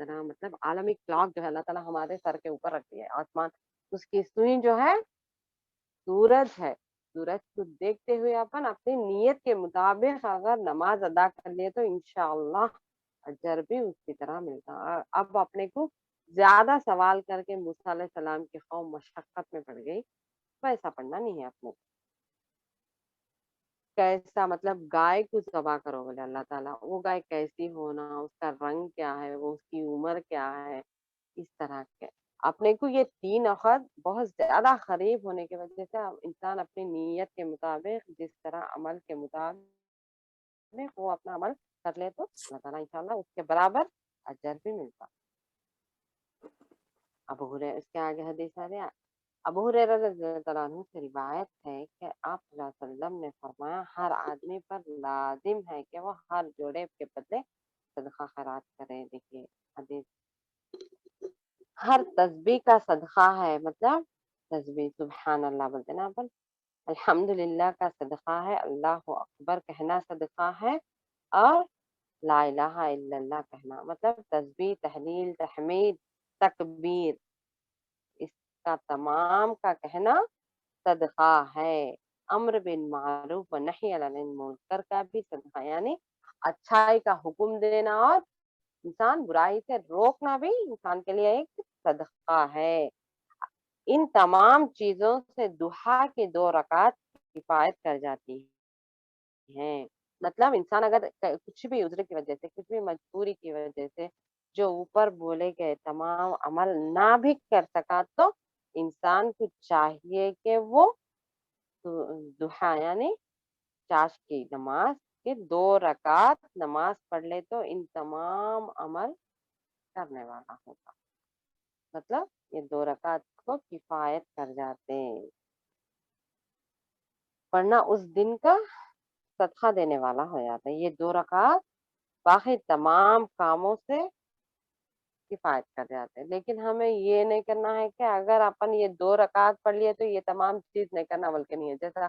طرح مطلب عالمی کلاک جو ہے اللہ تعالیٰ ہمارے سر کے اوپر رکھ دیا ہے، آسمان اس کی سوئی جو ہے سورج ہے، سورج کو دیکھتے ہوئے اپن اپنی نیت کے مطابق اگر نماز ادا کر لیے تو انشاءاللہ اجر بھی اس کی طرح ملتا ہے۔ اب اپنے کو زیادہ سوال کر کے موسیٰ علیہ السلام کی قوم مشقت میں پڑ گئی، ویسا پڑھنا نہیں ہے اپنے کو۔ کیسا مطلب گائے کو ذبح کرو بولے اللہ تعالیٰ، وہ گائے کیسی ہونا، اس کا رنگ کیا ہے، وہ اس کی عمر کیا ہے، اس طرح کے اپنے کو یہ تین عقد بہت زیادہ قریب ہونے کی وجہ سے انسان اپنی نیت کے مطابق جس طرح عمل کے مطابق وہ اپنا عمل کر لے تو اللہ تعالیٰ انشاءاللہ اس کے برابر اجر بھی ملتا۔ ابو ہریرہ اس کے آگے حدیث آ رہا، ابو ہریرہ رضی اللہ عنہ سے روایت ہے کہ آپ صلی اللہ علیہ وسلم نے فرمایا ہر آدمی پر لازم ہے کہ وہ ہر جوڑے کے بدلے صدقہ خیرات کرے۔ دیکھیے حدیث، ہر تسبیح کا صدقہ ہے، مطلب تسبیح سبحان اللہ بولتے نا اپن، الحمدللہ کا صدقہ ہے، اللہ اکبر کہنا صدقہ ہے، اور لا الہ الا اللہ کہنا، مطلب تسبیح، تحلیل، تحمید، تکبیر، اس کا تمام کا کہنا صدقہ ہے۔ امر بالمعروف و نہی عن المنکر کا بھی صدقہ، یعنی اچھائی کا حکم دینا اور انسان برائی سے روکنا بھی انسان کے لیے ایک صدقہ ہے۔ ان تمام چیزوں سے دہا کی 2 رکعت کفایت کر جاتی ہیں۔ مطلب انسان اگر کچھ بھی عذر کی وجہ سے، کچھ بھی مجبوری کی وجہ سے جو اوپر بولے گئے تمام عمل نہ بھی کر سکا تو انسان کو چاہیے کہ وہ دہا یعنی چاش کی نماز کے 2 رکعت نماز پڑھ لے تو ان تمام عمل کرنے والا ہوگا، مطلب یہ 2 رکعت کو کفایت کر جاتے ہیں، ورنہ اس دن کا صدقہ دینے والا ہو جاتا ہے۔ یہ 2 رکعت باقی تمام کاموں سے کفایت کر جاتے ہیں، لیکن ہمیں یہ نہیں کرنا ہے کہ اگر اپن یہ 2 رکعت پڑھ لیے تو یہ تمام چیز نہیں کرنا، بلکہ نہیں ہے جیسا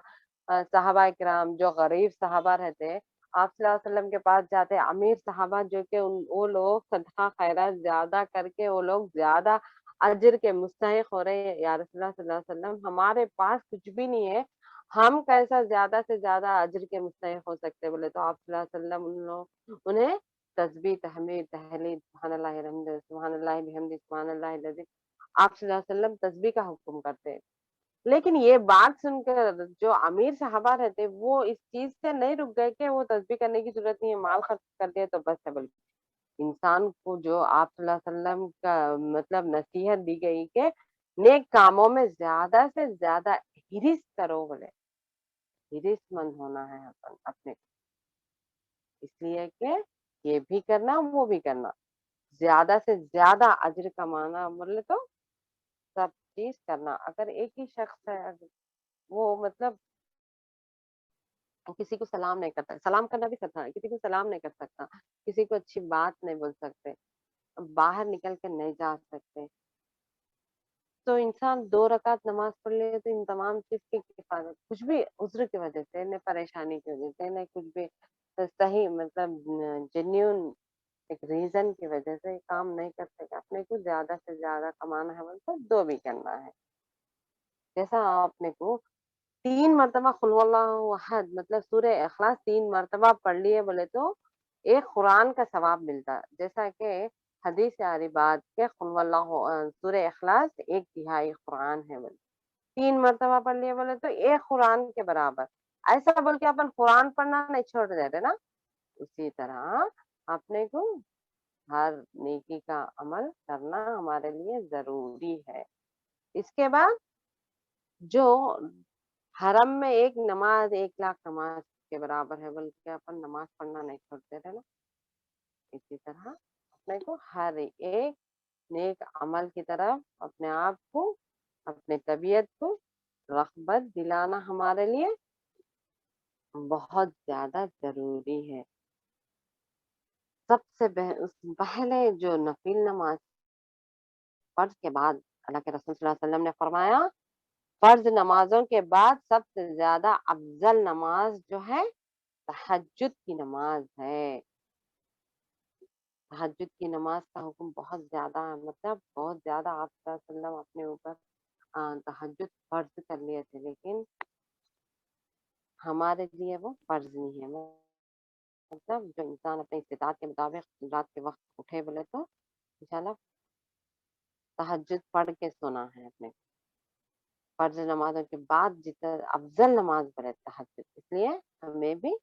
صحابہ کرام جو غریب صحابہ رہتے آپ صلی اللہ علیہ وسلم کے پاس جاتے، امیر صحابہ جو کہ وہ لوگ صدقہ خیرات زیادہ کر کے وہ لوگ زیادہ اجر کے مستحق ہو رہے ہیں، یا رسول اللہ صلی اللہ علیہ وسلم ہمارے پاس کچھ بھی نہیں ہے، ہم کیسا زیادہ سے زیادہ اجر کے مستحق ہو سکتے، بولے تو آپ صلی اللہ علیہ وسلم انہیں تسبیح، تحمید، تحلیل، سبحان اللہ الحمد، سبحان اللہ بحمدہ، سبحان اللہ العظیم، آپ صلی اللہ علیہ وسلم تسبیح کا حکم کرتے۔ لیکن یہ بات سن کر جو امیر صحابہ رہتے وہ اس چیز سے نہیں رک گئے کہ وہ تسبیح کرنے کی ضرورت نہیں ہے، مال خرچ کر دیا تو بس ہے، بلکہ انسان کو جو آپ صلی اللہ علیہ وسلم کا مطلب نصیحت دی گئی کہ نیک کاموں میں زیادہ سے زیادہ ہرس کرو، بولے ہرس مند ہونا ہے اپنے، اس لیے کہ یہ بھی کرنا وہ بھی کرنا، زیادہ سے زیادہ اجر کمانا بولے تو سب چیز کرنا۔ اگر ایک ہی شخص ہے وہ مطلب کسی کو سلام نہیں کرتا، سلام کرنا بھی سکتا ہے، کسی کو سلام نہیں کر سکتا، کسی کو اچھی بات نہیں بول سکتے، باہر نکل کے نہیں جا سکتے، تو انسان 2 رکعت نماز پڑھ لے تو ان تمام چیز کی حفاظت، کچھ بھی عذر کی وجہ سے نہ پریشانی کی وجہ سے نہ کچھ بھی صحیح مطلب جینیون ایک ریزن کی وجہ سے کام نہیں کر سکے، اپنے کو زیادہ سے زیادہ کمانا ہے تو 2 بھی کرنا ہے۔ جیسا آپ نے کو 3 مرتبہ قل اللہ احد مطلب سورہ اخلاص 3 مرتبہ پڑھ لیے بولے تو ایک قرآن کا ثواب ملتا، جیسا کہ حدیث سے آ رہی بات کہ قل اللہ سورہ اخلاص 1/3 قرآن ہے، بولے 3 مرتبہ پڑھ لیے بولے تو ایک قرآن کے برابر، ایسا بول کے اپن قرآن پڑھنا نہیں چھوڑ دیتے نا، اسی طرح اپنے کو ہر نیکی کا عمل کرنا ہمارے لیے ضروری ہے۔ اس کے بعد جو حرم میں ایک نماز 1,00,000 نماز کے برابر ہے، بلکہ اپن نماز پڑھنا نہیں چھوڑتے رہے نا، اسی طرح اپنے کو ہر ایک نیک عمل کی طرف اپنے آپ کو، اپنے طبیعت کو رغبت دلانا ہمارے لیے بہت زیادہ ضروری ہے۔ سب سے پہلے جو نفل نماز فرض کے بعد اللہ کے رسول صلی اللہ علیہ وسلم نے فرمایا فرض نمازوں کے بعد سب سے زیادہ افضل نماز جو ہے تہجد کی نماز ہے۔ تہجد کی نماز کا حکم بہت زیادہ ہے، مطلب بہت زیادہ آپ صلی اللہ علیہ وسلم اپنے اوپر تہجد فرض کر لیے تھے، لیکن ہمارے لیے وہ فرض نہیں ہے۔ مطلب جو انسان اپنے استطاعت کے مطابق رات کے وقت اٹھے بولے تو انشاءاللہ تہجد پڑھ کے سونا ہے اپنے فرض نمازوں کے بعد جتنا افضل نماز پڑھے تہجد، اس لیے ہمیں بھی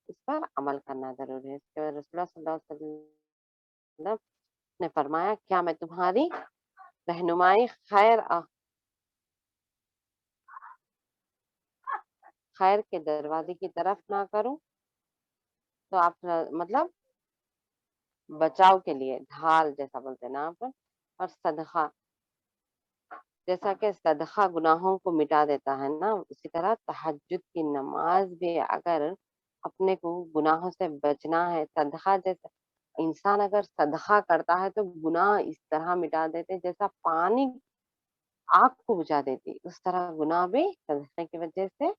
اس پر عمل کرنا ضروری ہے۔ اس کے بعد رسول اللہ صلی اللہ علیہ وسلم نے فرمایا کیا میں تمہاری رہنمائی خیر کے دروازے کی طرف نہ کروں؟ تو آپ مطلب بچاؤ کے لیے ڈھال جیسا بولتے ہیں نا آپ، اور صدقہ جیسا کہ صدقہ گناہوں کو مٹا دیتا ہے نا، اسی طرح تہجد کی نماز بھی اگر اپنے کو گناہوں سے بچنا ہے، صدقہ جیسا انسان اگر صدقہ کرتا ہے تو گناہ اس طرح مٹا دیتے جیسا پانی آگ کو بجھا دیتی، اس طرح گناہ بھی صدقے کی وجہ سے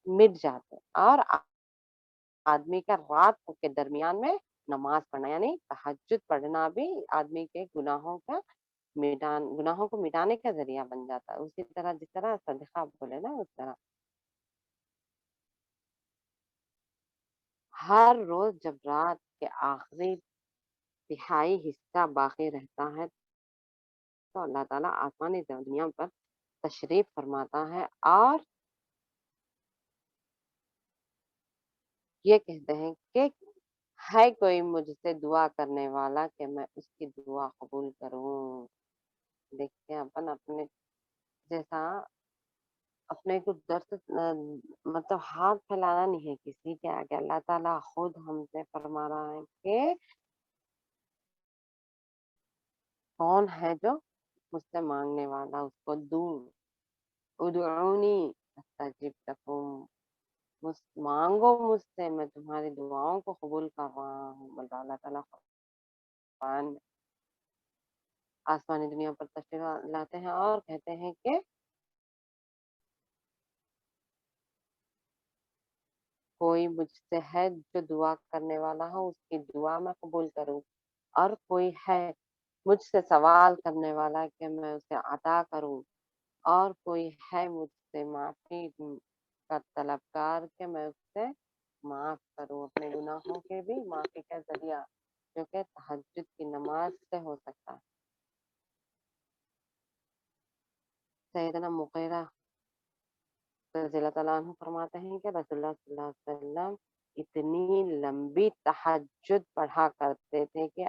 مٹ جاتے۔ اور آدمی کا رات کے درمیان میں نماز پڑھنا یعنی تہجد پڑھنا بھی آدمی کے گناہوں کو مٹانے کا ذریعہ بن جاتا ہے، اسی طرح جس طرح صدقہ بولے نا اس طرح ہر روز جب رات کے آخری تہائی حصہ باقی رہتا ہے تو اللہ تعالیٰ آسمانی دنیا پر تشریف فرماتا ہے اور یہ کہتے ہیں کہ ہے کوئی مجھ سے دعا کرنے والا کہ میں اس کی دعا قبول کروں۔ دیکھتے ہیں اپن اپنے جیسا اپنے کو درد مطلب ہاتھ پھیلانا نہیں ہے کسی کے آگے، اللہ تعالیٰ خود ہم سے فرما رہا ہے کہ کون ہے جو مجھ سے مانگنے والا، اس کو دوں۔ ادعونی استجب لکم، مانگو مجھ سے میں تمہاری دعاؤں کو قبول کر رہا ہوں۔ اللہ تعالیٰ قرآن میں آسمانی دنیا پر تشریف لاتے ہیں اور کہتے ہیں کہ کوئی مجھ سے ہے جو دعا کرنے والا ہو اس کی دعا میں قبول کروں، اور کوئی ہے مجھ سے سوال کرنے والا کہ میں اسے عطا کروں، اور کوئی ہے مجھ سے معافی کا طلبگار کہ میں اس سے معاف کروں، اپنے گناہوں کے بھی معافی کا ذریعہ جو کہ تہجد کی نماز سے ہو سکتا ہے۔ سیدنا مغیرہ رضی اللہ تعالیٰ عنہ فرماتے ہیں کہ رسول اللہ صلی اللہ علیہ وسلم اتنی لمبی تہجد پڑھا کرتے تھے کہ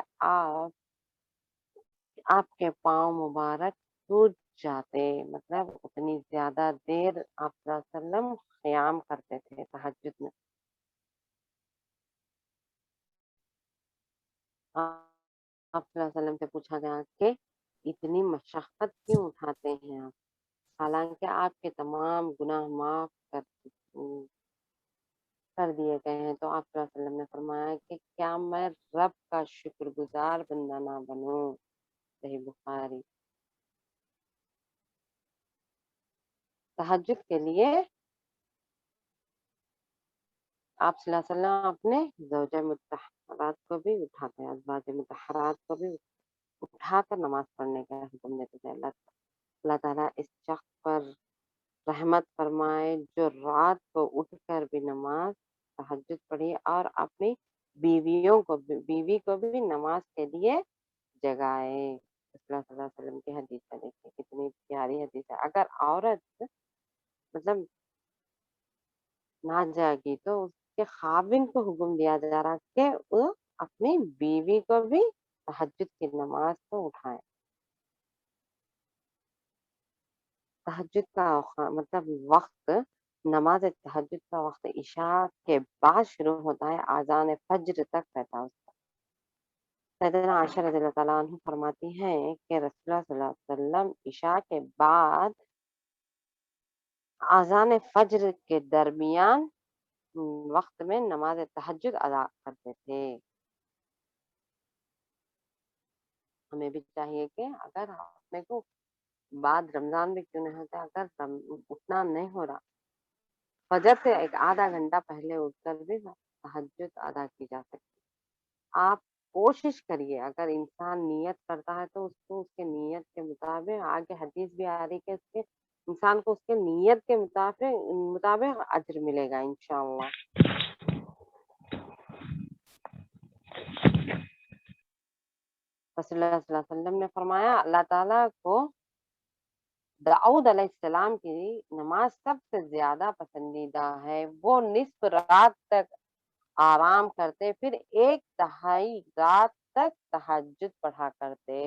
آپ کے پاؤں مبارک ٹوٹ جاتے، مطلب اتنی زیادہ دیر آپ صلی اللہ علیہ وسلم قیام کرتے تھے تہجد میں۔ آپ صلی اللہ علیہ وسلم سے پوچھا گیا کہ اتنی مشقت کیوں اٹھاتے ہیں آپ، حالانکہ آپ کے تمام گناہ معاف کر دیے گئے ہیں؟ تو آپ صلی اللہ علیہ وسلم نے فرمایا کہ کیا میں رب کا شکر گزار بندہ نہ بنوں؟ صحیح بخاری۔ تہجد کے لیے آپ صلی اللہ علیہ وسلم اپنے زوجہ مطہرات کو بھی اٹھاتے ہیں، ازواج مطہرات کو بھی اٹھا کر نماز پڑھنے کا حکم دیتے تھے۔ اللہ تعالیٰ اس شخص پر رحمت فرمائے جو رات کو اٹھ کر بھی نماز تہجد پڑھی اور اپنی بیوی کو بھی نماز کے لیے جگائے۔ صلی اللہ علیہ وسلم کی حدیث ہے، دیکھیں کتنی پیاری حدیث ہے۔ اگر عورت مطلب نہ جاگی تو اس کے خاوند کو حکم دیا جا رہا کہ وہ اپنی بیوی کو بھی تہجد کی نماز کو اٹھائے۔ تہجد کا مطلب وقت، نماز تہجد کا وقت عشاء کے بعد شروع ہوتا ہے، اذان فجر تک رہتا ہے اس کا۔ سیدنا عائشہ رضی اللہ تعالیٰ عنہ فرماتی ہیں کہ رسول اللہ صلی اللہ علیہ وسلم عشاء کے بعد اذان فجر کے درمیان وقت میں نماز تہجد ادا کرتے تھے۔ ہمیں بھی چاہیے کہ اگر اپنے کو بعد رمضان بھی کیوں نہیں ہوتا، اگر اٹھنا نہیں ہو رہا، فجر سے ایک آدھا گھنٹہ پہلے اٹھ کر بھی تہجد ادا کی جا سکتی۔ آپ کوشش کریے، اگر انسان نیت کرتا ہے تو اس کو اس کے نیت کے مطابق آگے حدیث بھی آ رہی کہ اس کے انسان کو اس کے نیت کے مطابق اجر ملے گا انشاءاللہ۔ رسول اللہ صلی اللہ علیہ وسلم نے فرمایا اللہ تعالیٰ کو داؤد علیہ السلام کی نماز سب سے زیادہ پسندیدہ ہے، وہ نصف رات تک آرام کرتے پھر ایک تہائی رات تک تہجد پڑھا کرتے،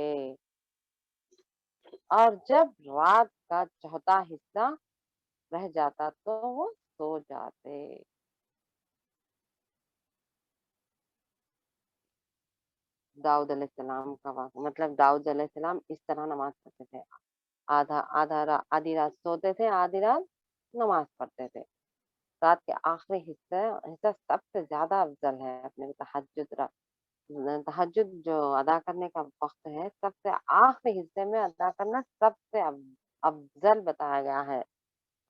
اور جب رات کا چوتھا حصہ رہ جاتا تو وہ سو جاتے۔ داؤد علیہ السلام کا واقعہ، مطلب داؤد علیہ السلام اس طرح نماز پڑھتے تھے، آدھی رات سوتے تھے، آدھی رات نماز پڑھتے تھے۔ رات کے آخری حصہ سب سے زیادہ افضل ہے، اپنے تہجد جو ادا کرنے کا وقت ہے سب سے آخری حصے میں ادا کرنا سب سے افضل بتایا گیا ہے۔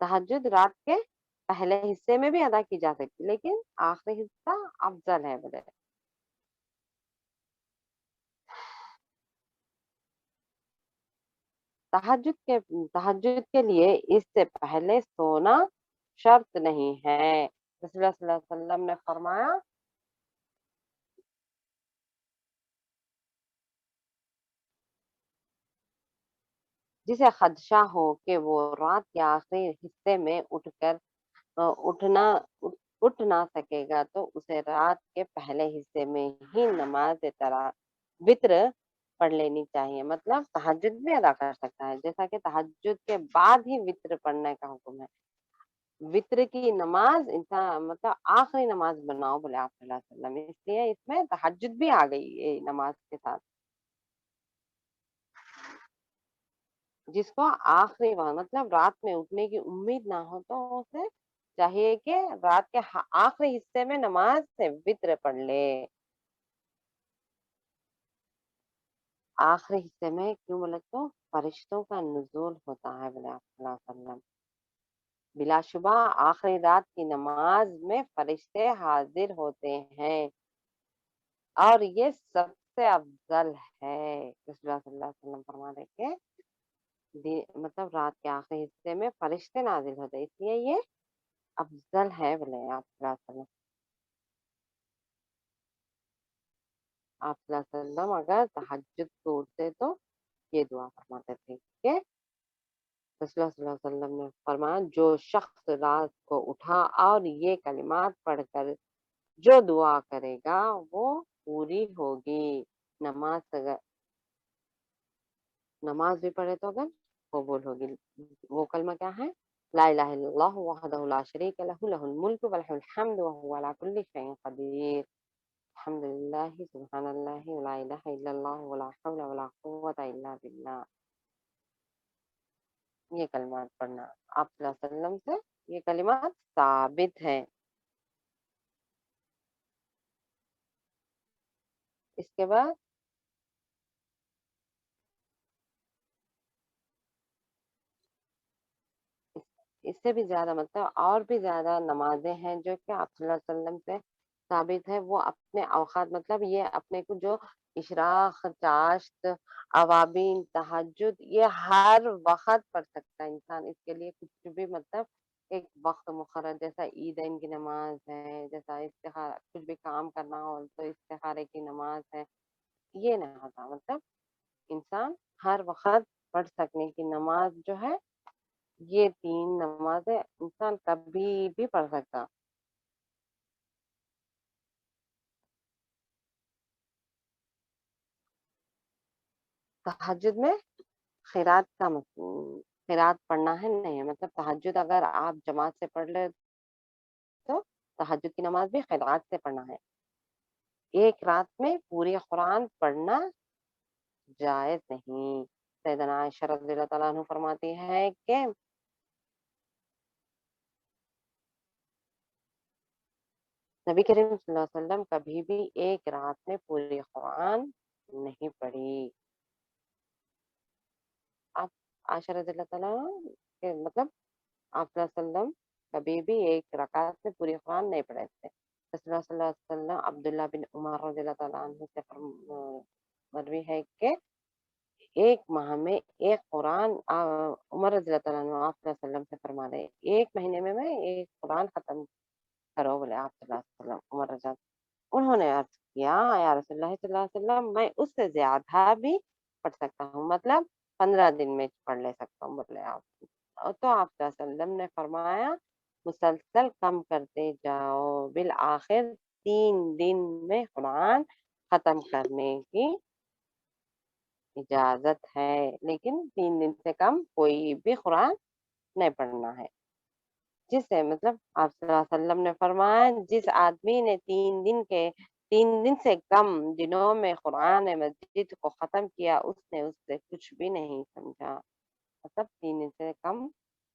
تہجد رات کے پہلے حصے میں بھی ادا کی جا سکتی لیکن آخری حصہ افضل ہے بولے۔ تہجد کے لیے اس سے پہلے سونا شرط نہیں ہے۔ رسول اللہ صلی اللہ علیہ وسلم نے فرمایا جسے خدشہ ہو کہ وہ رات کے آخری حصے میں اٹھنا اٹھ نہ سکے گا تو اسے رات کے پہلے حصے میں ہی نماز وتر پڑھ لینی چاہیے، مطلب تہجد بھی ادا کر سکتا ہے، جیسا کہ تہجد کے بعد ہی وتر پڑھنے کا حکم ہے۔ وتر کی نماز انسان مطلب آخری نماز بناؤ بولے آپ صلی اللہ علیہ وسلم، اس لیے اس میں تہجد بھی آ گئی یہ نماز کے ساتھ۔ جس کو آخری وقت مطلب رات میں اٹھنے کی امید نہ ہو تو اسے چاہیے کہ رات کے آخری حصے میں نماز سے وتر پڑھ لے۔ آخری حصے میں کیوں بولے تو فرشتوں کا نزول ہوتا ہے بولے آپ صلی اللہ علیہ وسلم، بلا شبہ آخری رات کی نماز میں فرشتے حاضر ہوتے ہیں اور یہ سب سے افضل ہے۔ رسول اللہ صلی اللہ علیہ وسلم فرما رہے کہ مطلب رات کے آخری حصے میں فرشتے نازل ہوتے ہیں، اس لیے یہ افضل ہے بولے آپ صلی اللہ علیہ وسلم۔ آپ صلی اللہ علیہ وسلم اگر تہجد کو اٹھتے تو یہ دعا فرماتے تھے کہ رسول اللہ صلی اللہ علیہ وسلم نے فرمایا جو شخص رات کو اٹھا اور یہ کلمات پڑھ کر جو دعا کرے گا وہ پوری ہوگی۔ نماز بھی پڑھے تو اگر قبول ہوگی۔ وہ کلمہ کیا ہے؟ لا الہ الا اللہ وحدہ لا شریک لہ لہ الملک ولہ الحمد وہو علی کل شیء قدیر، الحمد للہ سبحان اللہ ولا الہ الا اللہ ولا حول ولا قوة الا باللہ۔ یہ کلمات پڑھنا آپ صلی اللہ علیہ وسلم سے یہ کلمات ثابت ہے۔ اس کے بعد اس سے بھی زیادہ مطلب اور بھی زیادہ نمازیں ہیں جو کہ آپ صلی اللہ علیہ وسلم سے ثابت ہے، وہ اپنے اوقات مطلب یہ اپنے کو جو اشراق، چاشت، اوابین، تہجد یہ ہر وقت پڑھ سکتا ہے انسان، اس کے لیے کچھ بھی مطلب ایک وقت مقرر جیسا عیدین کی نماز ہے، جیسا استخارہ کچھ بھی کام کرنا ہو تو استخارے کی نماز ہے، یہ نہیں ہوتا، مطلب انسان ہر وقت پڑھ سکنے کی نماز جو ہے یہ تین نمازیں انسان کبھی بھی پڑھ سکتا۔ تہجد میں قرات پڑھنا ہے نہیں ہے، مطلب تہجد اگر آپ جماعت سے پڑھ لے تو تہجد کی نماز بھی قرات سے پڑھنا ہے۔ ایک رات میں پورے قرآن پڑھنا جائز نہیں۔ سیدنا عائشہ رضی اللہ تعالیٰ عنہ فرماتی ہے کہ نبی کریم صلی اللہ علیہ وسلم کبھی بھی ایک رات میں پوری قرآن نہیں پڑھی۔ آپ عائشہ رضی اللہ تعالیٰ مطلب آپ صلی اللہ علیہ وسلم کبھی بھی ایک رکعت میں پوری قرآن نہیں پڑھے تھے۔ رسول اللہ صلی اللہ علیہ وسلم عبداللہ بن عمر رضی اللہ تعالیٰ عنہ سے مروی ہے کہ ایک ماہ میں ایک قرآن عمر رضی اللہ تعالیٰ عنہ آپ صلی اللہ علیہ وسلم سے فرما رہے ایک مہینے میں ایک قرآن ختم کرو بولے آپ صلی اللہ علیہ وسلم عمر رضی اللہ، انہوں نے عرض کیا یا رسول اللہ صلی اللہ علیہ وسلم میں اس سے زیادہ بھی پڑھ سکتا ہوں، مطلب 15 دن میں پڑھ لے سکتا ہوں بولے آپ، تو آپ صلی اللہ علیہ وسلم نے فرمایا مسلسل کم کرتے جاؤ، بالآخر 3 دن میں قرآن ختم کرنے کی اجازت ہے، لیکن 3 دن سے کم کوئی بھی قرآن نہیں پڑھنا ہے۔ جس سے مطلب آپ صلی اللہ علیہ وسلم نے فرمایا جس آدمی نے 3 دن سے کم دنوں میں قرآن مجید کو ختم کیا اس نے اس سے کچھ بھی نہیں سمجھا، مطلب 3 دن سے کم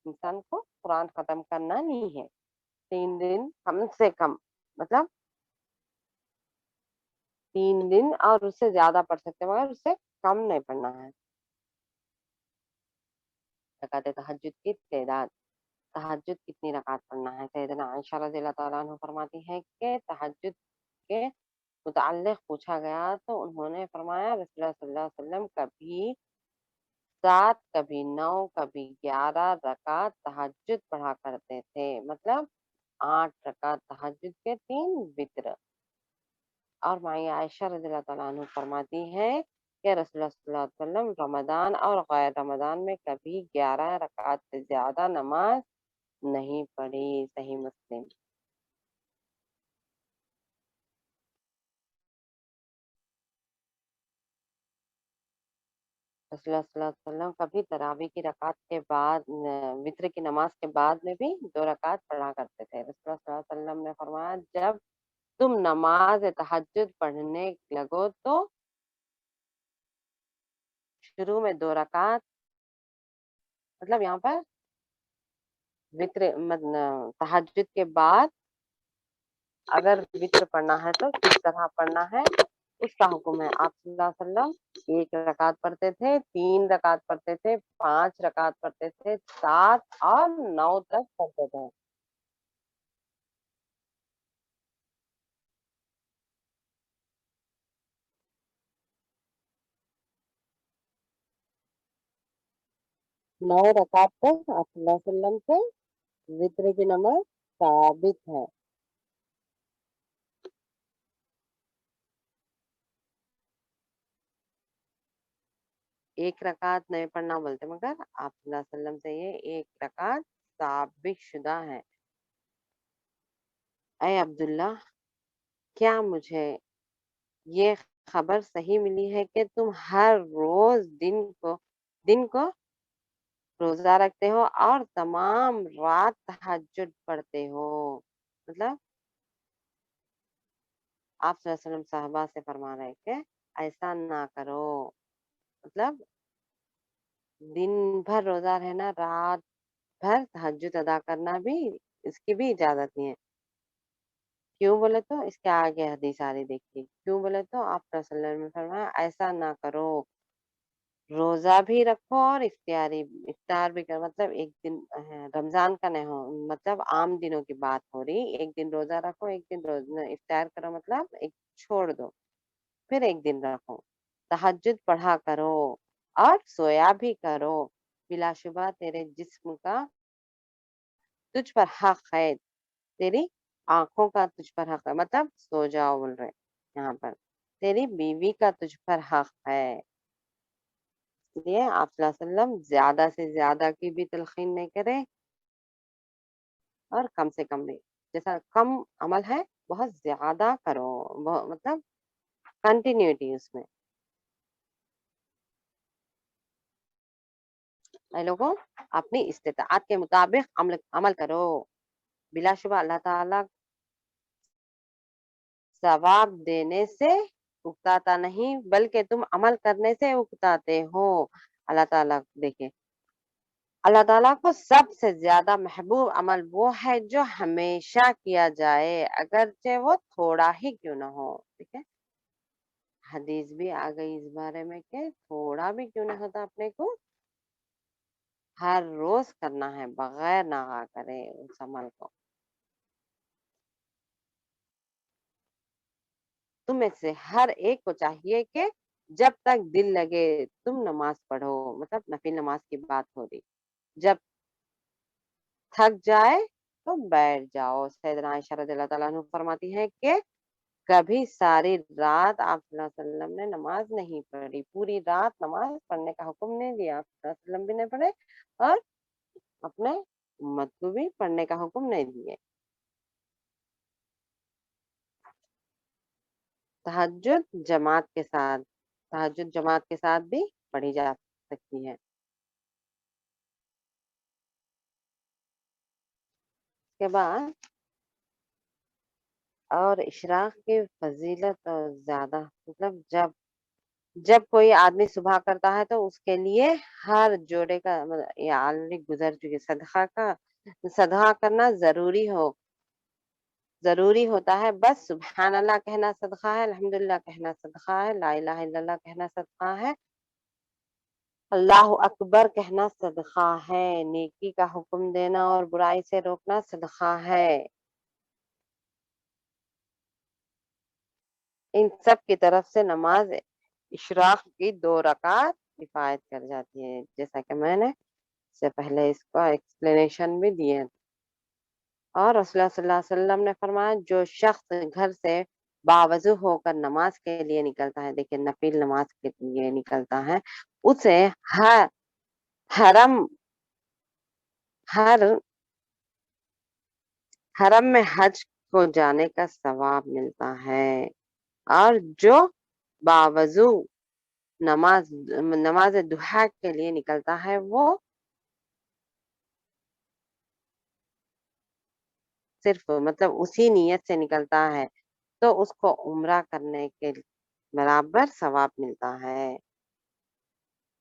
انسان کو قرآن ختم کرنا نہیں ہے، 3 دن کم سے کم، مطلب 3 دن اور اس سے زیادہ پڑھ سکتے ہیں مگر اس سے کم نہیں پڑھنا ہے۔ رکعت تہجد کی تعداد، تہجد کتنی رکعت پڑھنا ہے؟ سیدنا عائشہ رضی اللہ تعالیٰ عنہ فرماتی ہے کہ تہجد کے متعلق پوچھا گیا تو انہوں نے فرمایا رسول اللہ صلی اللہ علیہ وسلم کبھی 7 کبھی 9 کبھی 11 رکعت تہجد پڑھا کرتے تھے، مطلب 8 رکعت تہجد کے 3 وتر۔ اور مائی عائشہ رضی اللہ تعالیٰ عنہ فرماتی ہے کہ رسول اللہ صلی اللہ علیہ وسلم رمضان اور غیر رمضان میں کبھی 11 رکعت سے زیادہ نماز نہیں پڑھی، صحیح مسلم۔ رسول اللہ صلی اللہ علیہ وسلم کبھی تراویح کی رکعت کے بعد وتر کی نماز کے بعد میں بھی 2 رکعت پڑھا کرتے تھے۔ رسول اللہ صلی اللہ علیہ وسلم نے فرمایا جب تم نماز تہجد پڑھنے لگو تو شروع میں 2 رکعت، مطلب یہاں پر وتر تہجد کے بعد اگر وتر پڑھنا ہے تو کس طرح پڑھنا ہے اس کا حکم ہے۔ آپ صلی اللہ علیہ وسلم 1 رکعت پڑھتے تھے، 3 رکعت پڑھتے تھے، 5 رکعت پڑھتے تھے، 7 اور 9 تک پڑھتے تھے۔ 9 رکعت تک آپ صلی اللہ علیہ وسلم سے وتر کی نماز ثابت ہے۔ 1 رکعت نہیں پڑھنا بولتے مگر آپ صلی اللہ علیہ وسلم سے یہ 1 رکعت ثابت شدہ ہے۔ اے عبداللہ کیا مجھے یہ خبر صحیح ملی ہے کہ تم ہر روز دن کو روزہ رکھتے ہو اور تمام رات تہجد پڑھتے ہو، مطلب آپ صلی اللہ علیہ وسلم صحابہ سے فرما رہے کہ ایسا نہ کرو، مطلب دن بھر روزہ رہنا، رات بھر تہجد ادا کرنا بھی اس کی بھی اجازت نہیں ہے۔ کیوں بولے تو اس کے آگے حدیث آ رہی دیکھیے، کیوں بولے تو آپ صلی اللہ علیہ وسلم نے فرمایا ایسا نہ کرو، روزہ بھی رکھو اور افطار بھی کرو، مطلب ایک دن رمضان کا نہیں ہو، مطلب عام دنوں کی بات ہو رہی، ایک دن روزہ رکھو، ایک دن افطار کرو، مطلب ایک چھوڑ دو، پھر ایک دن رکھو، تہجد پڑھا کرو اور سویا بھی کرو، بلا شبہ تیرے جسم کا تجھ پر حق ہے، تیری آنکھوں کا تجھ پر حق ہے، مطلب سو جاؤ بول رہے یہاں پر، تیری بیوی کا تجھ پر حق ہے، اس لیے آپ صلی اللہ علیہ وسلم زیادہ سے زیادہ کی بھی تلقین نہیں کرے اور کم سے کم بھی، جیسا کم عمل ہے بہت زیادہ کرو، مطلب کنٹینیوٹی اس میں۔ اے لوگوں اپنی استطاعت کے مطابق عمل کرو، بلا شبہ اللہ تعالیٰ ثواب دینے سے اکتاتا نہیں بلکہ تم عمل کرنے سے اکتاتے ہو۔ اللہ تعالیٰ دیکھیں، اللہ تعالیٰ کو سب سے زیادہ محبوب عمل وہ ہے جو ہمیشہ کیا جائے اگرچہ وہ تھوڑا ہی کیوں نہ ہو، ٹھیک ہے، حدیث بھی آ گئی اس بارے میں کہ تھوڑا بھی کیوں نہ ہوتا اپنے کو ہر روز کرنا ہے بغیر ناغا کرے اس عمل کو۔ تم میں سے ہر ایک کو چاہیے کہ جب تک دل لگے تم نماز پڑھو، مطلب نفل نماز کی بات ہو رہی، جب تھک جائے تو بیٹھ جاؤ۔ سیدنا عائشہ رضی اللہ تعالیٰ عنہ فرماتی ہے کہ کبھی ساری رات آپ صلی اللہ علیہ وسلم نے نماز نہیں پڑھی، پوری رات نماز پڑھنے کا حکم نہیں دیا، آپ صلی اللہ علیہ وسلم بھی نہیں پڑھے اور اپنے امت کو بھی پڑھنے کا حکم نہیں دیے۔ تہجد جماعت کے ساتھ بھی پڑھی جا سکتی ہے۔ اس کے بعد اور اشراق کی فضیلت اور زیادہ، مطلب جب کوئی آدمی صبح کرتا ہے تو اس کے لیے ہر جوڑے کا، یہ آلریڈی گزر چکے، صدقہ کرنا ضروری ہوتا ہے۔ بس سبحان اللہ کہنا صدقہ ہے، الحمدللہ کہنا صدقہ ہے، لا الہ الا اللہ کہنا صدقہ ہے، اللہ اکبر کہنا صدقہ ہے، نیکی کا حکم دینا اور برائی سے روکنا صدقہ ہے۔ ان سب کی طرف سے نماز اشراق کی 2 رکعت کفایت کر جاتی ہے، جیسا کہ میں نے اس سے پہلے اس کا ایکسپلینیشن بھی دیے۔ اور رسول اللہ صلی اللہ علیہ وسلم نے فرمایا جو شخص گھر سے باوضو ہو کر نماز کے لیے نکلتا ہے، دیکھیں نفل نماز کے لیے نکلتا ہے، اسے حرم حرم میں حج کو جانے کا ثواب ملتا ہے۔ اور جو باوضو نماز ضحیٰ کے لیے نکلتا ہے، وہ صرف مطلب اسی نیت سے نکلتا ہے تو اس کو عمرہ کرنے کے برابر ثواب ملتا ہے۔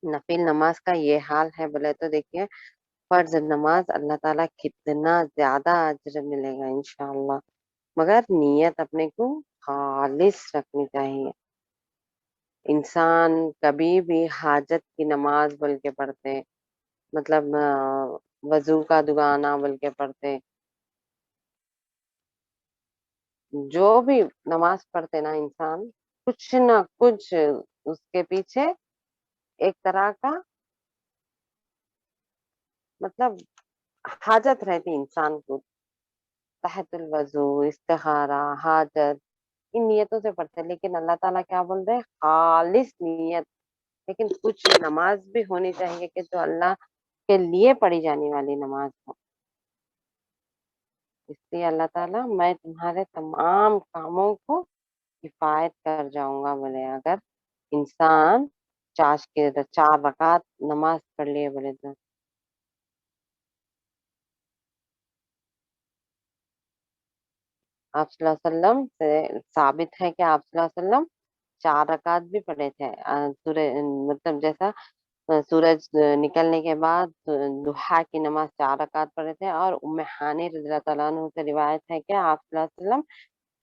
نفل نماز کا یہ حال ہے، بولے تو دیکھیے فرض نماز اللہ تعالیٰ کتنا زیادہ اجر ملے گا انشاءاللہ، مگر نیت اپنے کو خالص رکھنی چاہیے۔ انسان کبھی بھی حاجت کی نماز بول کے پڑھتے، مطلب وضو کا دگانا بول کے پڑھتے، جو بھی نماز پڑھتے نا انسان، کچھ نہ کچھ اس کے پیچھے ایک طرح کا مطلب حاجت رہتی انسان کو، تحت الوضو، استخارہ، حاجت، ان نیتوں سے پڑھتے ہیں، لیکن اللہ تعالیٰ کیا بول رہے ہیں؟ خالص نیت۔ لیکن کچھ نماز بھی ہونی چاہیے کہ جو اللہ کے لیے پڑھی جانے والی نماز ہو۔ اس لیے اللہ تعالیٰ میں تمہارے تمام کاموں کو کفایت کر جاؤں گا بولے، اگر انسان 4 رکعت نماز پڑھ لیے بولے تو۔ آپ صلی اللہ علیہ وسلم سے ثابت ہے کہ آپ صلی اللہ علیہ وسلم 4 رکعت بھی پڑھے تھے، مطلب جیسا سورج نکلنے کے بعد ضحیٰ کی نماز 4 رکعت پڑھے تھے، اور ام ہانی رضی اللہ تعالیٰ عنہ سے روایت ہے کہ آپ صلی اللہ علیہ وسلم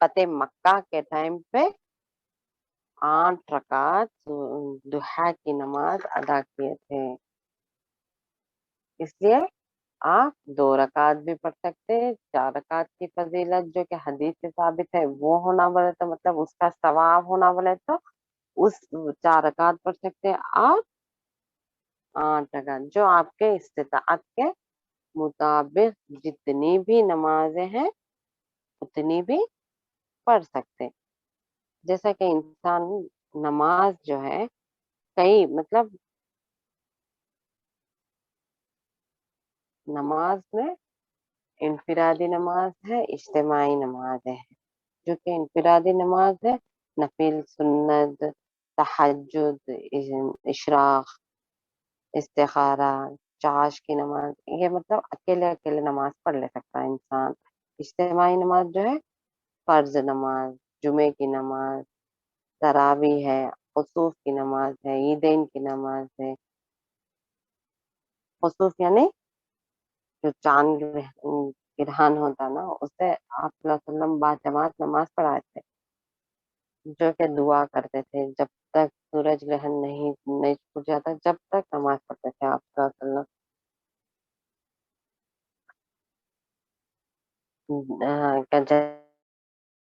فتح مکہ کے ٹائم پہ 8 رکعت ضحیٰ کی نماز ادا کیے تھے۔ اس لیے آپ 2 رکعت بھی پڑھ سکتے، 4 رکعت کی فضیلت جو کہ حدیث سے ثابت ہے وہ ہونا بولے تو، مطلب اس کا ثواب ہونا بولے تو اس 4 رکعت پڑھ سکتے، آپ 8 رکعت جو آپ کے استطاعت کے مطابق جتنی بھی نمازیں ہیں اتنی بھی پڑھ سکتے۔ جیسا کہ انسان نماز جو ہے کئی مطلب نماز میں انفرادی نماز ہے، اجتماعی نماز ہے۔ جو کہ انفرادی نماز ہے، نفل، سنت، تہجد، اشراق، استخارہ، چاش کی نماز، یہ مطلب اکیلے اکیلے نماز پڑھ لے سکتا ہے انسان۔ اجتماعی نماز جو ہے فرض نماز، جمعے کی نماز، تراویح ہے، خسوف کی نماز ہے، عیدین کی نماز ہے۔ خسوف یعنی جو چاند گرہن ہوتا نا، اسے آپ صلی اللہ علیہ وسلم باجماعت نماز پڑھائے تھے، جو کہ دعا کرتے تھے جب تک سورج گرہن نہیں چھپ جاتا، جب تک نماز پڑھتے تھے آپ صلی اللہ علیہ وسلم۔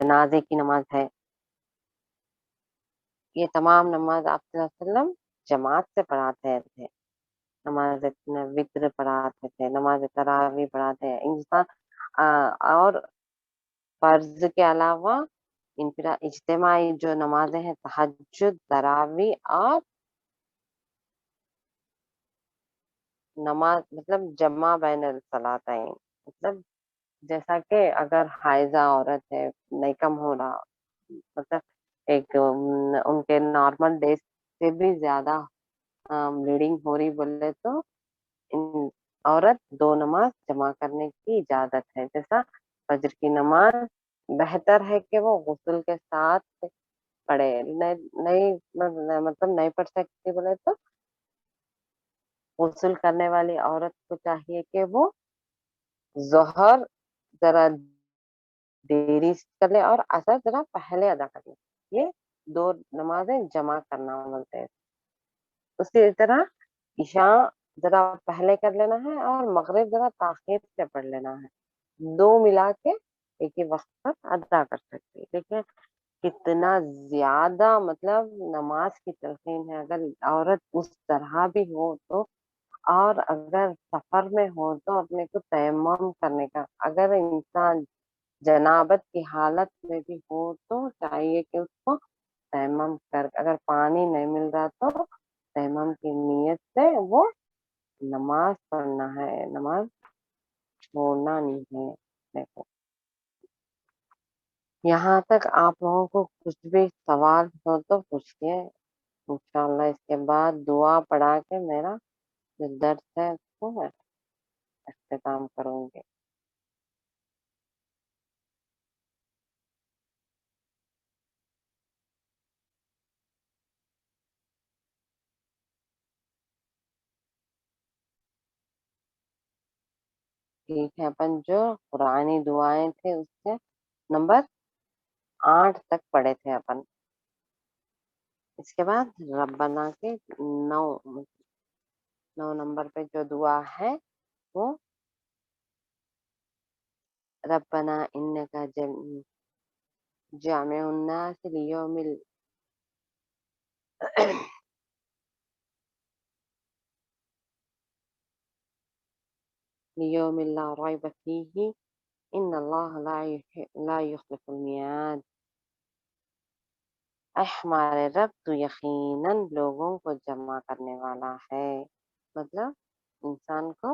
جنازے کی نماز ہے، یہ تمام نماز آپ صلی اللہ علیہ وسلم جماعت سے پڑھاتے تھے. نماز وطر پڑھاتے تھے، نماز تراویح پڑھاتے ہیں انسان. اور فرض کے علاوہ اجتماعی جو نمازیں ہیں تہجد، تراویح اور نماز مطلب جمع بین الصلاتین، مطلب جیسا کہ اگر حائضہ عورت ہے، نہیں کم ہو رہا، مطلب ایک ان کے نارمل ڈیز سے بھی زیادہ بلیڈنگ ہو رہی بولے تو عورت 2 نماز جمع کرنے کی اجازت ہے. جیسا فجر کی نماز بہتر ہے کہ وہ غسل کے ساتھ پڑھے، نہیں مطلب نہیں پڑھ سکتی بولے تو غسل کرنے والی عورت کو چاہیے کہ وہ ظہر ذرا دیری سے کر لے اور عصر ذرا پہلے ادا کر لے. یہ 2 نمازیں جمع کرنا بولتے ہیں. اسی طرح عشاء ذرا پہلے کر لینا ہے اور مغرب ذرا تاخیر سے پڑھ لینا ہے. 2 ملا کے ایک ہی وقت پر ادا کر سکتے. دیکھیں کتنا زیادہ مطلب نماز کی تلقین ہے. اگر عورت اس طرح بھی ہو تو، اور اگر سفر میں ہو تو اپنے کو تیمم کرنے کا، اگر انسان جنابت کی حالت میں بھی ہو تو چاہیے کہ اس کو تیمم کر، اگر پانی نہیں مل رہا تو تیمم کی نیت سے وہ نماز پڑھنا ہے، نماز چھوڑنا نہیں ہے. دیکھو یہاں تک آپ لوگوں کو کچھ بھی سوال ہو تو پوچھیے انشاءاللہ. اس کے بعد دعا پڑھا کے میرا جو درس ہے اس کو میں اختتام کروں گی. ٹھیک ہے، اپن جو قرآنی دعائیں تھے اس سے نمبر 8 تک پڑھے تھے اپن. اس کے بعد ربنا کے 9 نمبر پہ جو دعا ہے وہ ربنا انک جامع الناس لیوم لا ریب فیہ ان اللہ لا یخلف المیعاد. اے ہمارے رب تو یقیناً لوگوں کو جمع کرنے والا ہے. مطلب انسان کو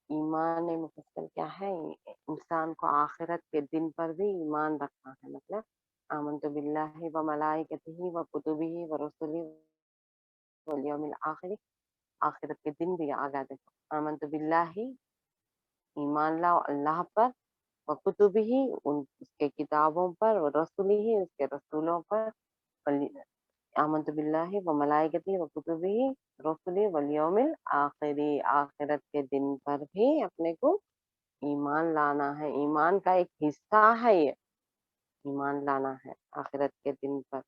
ایمان مفصل کیا ہے؟ انسان کو آخرت کے دن پر بھی ایمان رکھنا ہے. مطلب آمنت باللہ و ملائکتہ و کتبہ و رسلہ والیوم الآخر. آخرت کے دن بھی آگا دیکھو. آمنت باللہ ایمان لاؤ اللہ پر، و کتبہ اس کے کتابوں پر، و رسلہ اس کے رسولوں پر، آمنت باللہ و ملائکتہ و کتبہ رسلہ والیوم الآخری. آخرت کے دن پر بھی اپنے کو ایمان لانا ہے. ایمان کا ایک حصہ ہے یہ، ایمان لانا ہے آخرت کے دن پر.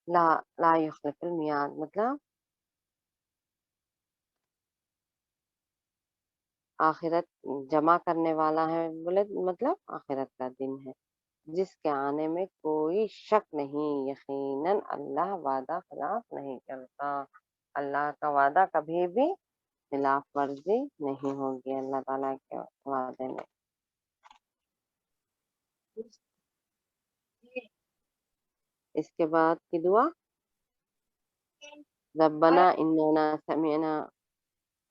لا یخلف المیعاد مطلب آخرت جمع کرنے والا ہے بولے مطلب آخرت کا دن ہے جس کے آنے میں کوئی شک نہیں. یقیناً اللہ وعدہ خلاف نہیں کرتا. اللہ کا وعدہ کبھی بھی خلاف ورزی نہیں ہوگی اللہ تعالیٰ کے وعدے میں. اس کے بعد کی دعا ربنا اننا سمعنا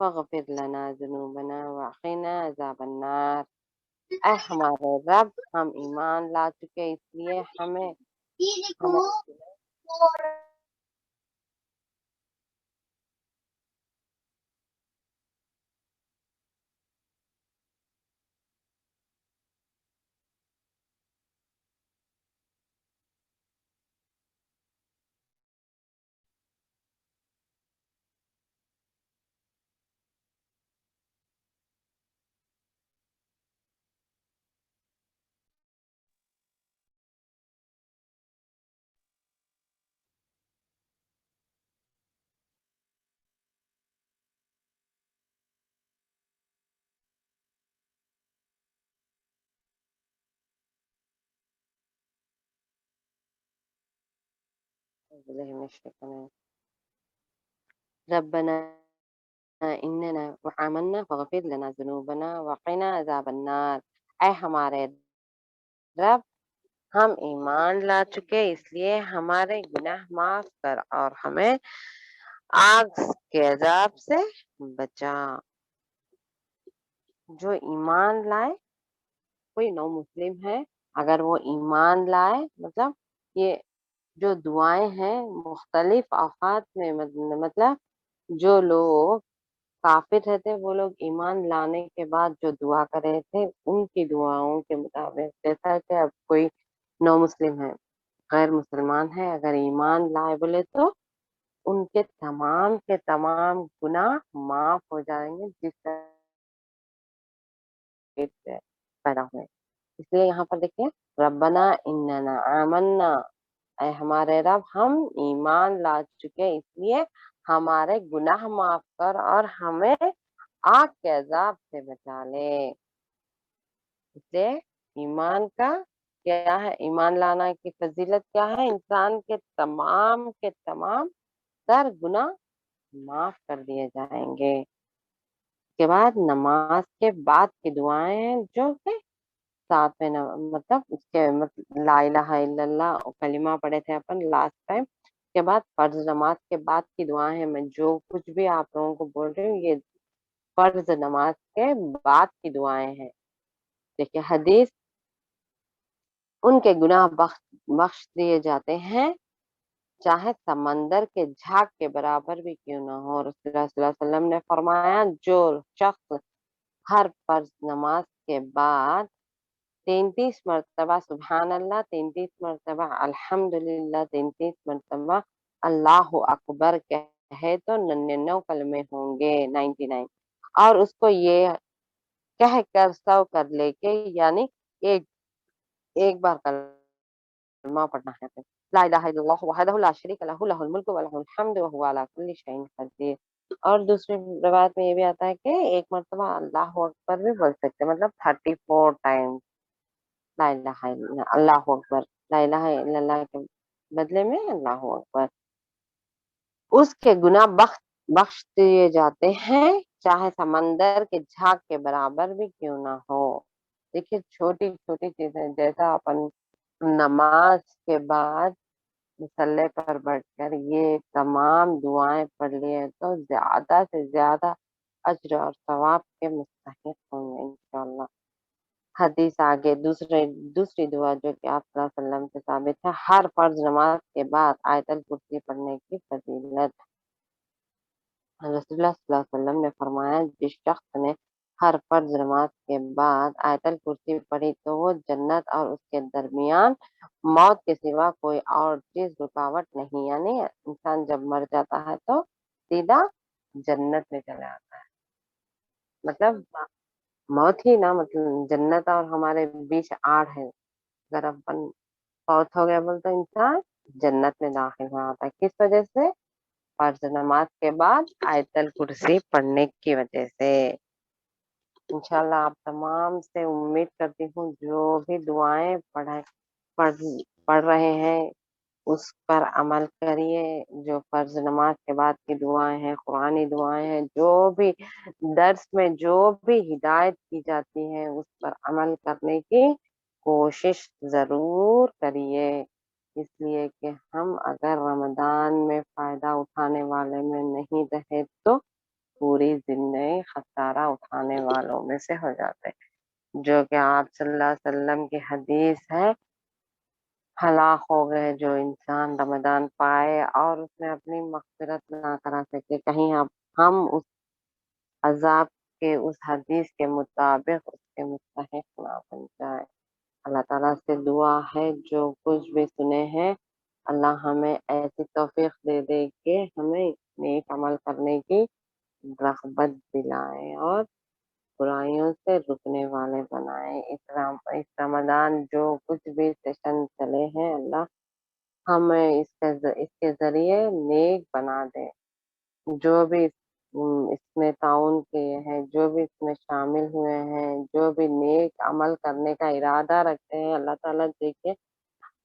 فاغفر لنا ذنوبنا وقنا عذاب النار. اے ہمارے رب ہم ایمان لا چکے اس لیے ہمیں أعوذ بالله من الشيطان ربنا إننا آمنا فاغفر لنا ذنوبنا وقنا عذاب النار. اے ہمارے رب، ہم ایمان لا چکے، اس لیے ہمارے گناہ معاف کر اور ہمیں آگ کے عذاب سے بچا۔ جو ایمان لائے، کوئی نو مسلم ہے، اگر وہ ایمان لائے، مطلب یہ جو دعائیں ہیں مختلف اوقات میں، مطلب جو لوگ کافر رہتے وہ لوگ ایمان لانے کے بعد جو دعا کر رہے تھے ان کی دعاؤں کے مطابق، جیسا کہ اب کوئی نو مسلم ہے، غیر مسلمان ہے، اگر ایمان لائے بولے تو ان کے تمام گناہ معاف ہو جائیں گے جس طرح سے پیدا ہوئے۔ اس لیے یہاں پر دیکھیں، ربنا اننا آمنا، اے ہمارے رب ہم ایمان لا چکے، اس لیے ہمارے گناہ معاف کر اور ہمیں آگ کے عذاب سے بچا لے۔ اس لیے ایمان کا کیا ہے، ایمان لانا کی فضیلت کیا ہے؟ انسان کے تمام تر گناہ معاف کر دیے جائیں گے۔ اس کے بعد نماز کے بعد کی دعائیں ہیں جو کہ ساتویں مطلب اس کے لا الہ الا اللہ کلمہ پڑھے تھے اپن لاسٹ ٹائم، اس کے بعد فرض نماز کے بعد کی دعائیں ہیں۔ میں جو کچھ بھی آپ لوگوں کو بول رہی ہوں یہ فرض نماز کے بعد کی دعائیں ہیں۔ دیکھیے حدیث، ان کے گناہ بخش دیے جاتے ہیں چاہے سمندر کے جھاگ کے برابر بھی کیوں نہ ہو۔ رسول اللہ صلی اللہ علیہ وسلم نے فرمایا جو شخص ہر فرض نماز کے بعد 33 مرتبہ سبحان اللہ، 33 مرتبہ الحمدللہ، 33 مرتبہ اللہ اکبر کہے تو 99 کلمے ہوں گے، 99، اور اس کو یہ کہہ کر 100 کر لے کے، یعنی ایک بار کلمہ پڑھنا ہے، لا الہ الا اللہ وحدہ لا شریک لہ لہ الملک ولہ الحمد وہو علی کل شیء قدیر۔ اور دوسری روایت میں یہ بھی آتا ہے کہ ایک مرتبہ اللہ اکبر بھی بول سکتے، مطلب 34 ٹائم لا الہ الا اللہ، اللہ اکبر، لا الہ الا اللہ کے بدلے میں اللہ اکبر۔ اس کے گناہ بخش دیے جاتے ہیں چاہے سمندر کے جھاگ کے برابر بھی کیوں نہ ہو۔ دیکھیے چھوٹی چھوٹی چیزیں، جیسا اپن نماز کے بعد مصلی پر بیٹھ کر یہ تمام دعائیں پڑھ لیے تو زیادہ سے زیادہ اجر اور ثواب کے مستحق ہوں گے انشاءاللہ۔ حدیث آگے دوسری دعا جو کہ آپ صلی اللہ علیہ وسلم سے ثابت ہے، ہر فرض نماز کے بعد آیت الکرسی پڑھنے کی فضیلت۔ رسول اللہ صلی اللہ علیہ وسلم نے فرمایا جس شخص نے ہر فرض نماز کے بعد آیت الکرسی پڑھی تو وہ جنت اور اس کے درمیان موت کے سوا کوئی اور چیز رکاوٹ نہیں، یعنی انسان جب مر جاتا ہے تو سیدھا جنت میں چلا جاتا ہے، مطلب موت ہی نہ، مطلب جنت اور ہمارے بیچ آڑ ہے، اگر اپن فوت ہو گیا بولتے انسان جنت میں داخل ہو جاتا ہے، کس وجہ سے؟ فرض نماز کے بعد آیت الکرسی پڑھنے کی وجہ سے۔ انشاءاللہ آپ تمام سے امید کرتی ہوں جو بھی دعائیں پڑھ رہے ہیں اس پر عمل کریے، جو فرض نماز کے بعد کی دعائیں ہیں، قرآنی دعائیں ہیں، جو بھی درس میں جو بھی ہدایت کی جاتی ہے اس پر عمل کرنے کی کوشش ضرور کریے، اس لیے کہ ہم اگر رمضان میں فائدہ اٹھانے والے میں نہیں رہے تو پوری زندگی خسارہ اٹھانے والوں میں سے ہو جاتے، جو کہ آپ صلی اللہ علیہ وسلم کی حدیث ہے، ہلاک ہو گئے جو انسان رمضان پائے اور اس میں اپنی مغفرت نہ کرا سکے، کہیں ہم اس عذاب کے اس حدیث کے مطابق اس کے مستحق نہ بن جائے۔ اللہ تعالیٰ سے دعا ہے جو کچھ بھی سنے ہیں اللہ ہمیں ایسی توفیق دے دے کہ ہمیں نیک عمل کرنے کی رغبت دلائے اور برائیوں سے رکنے والے بنائے۔ اس رمضان جو کچھ بھی سیشن چلے ہیں اللہ ہمیں اس کے ذریعے نیک بنا دے، جو بھی اس میں تعاون کیے ہیں، جو بھی اس میں شامل ہوئے ہیں، جو بھی نیک عمل کرنے کا ارادہ رکھتے ہیں، اللہ تعالیٰ دیکھے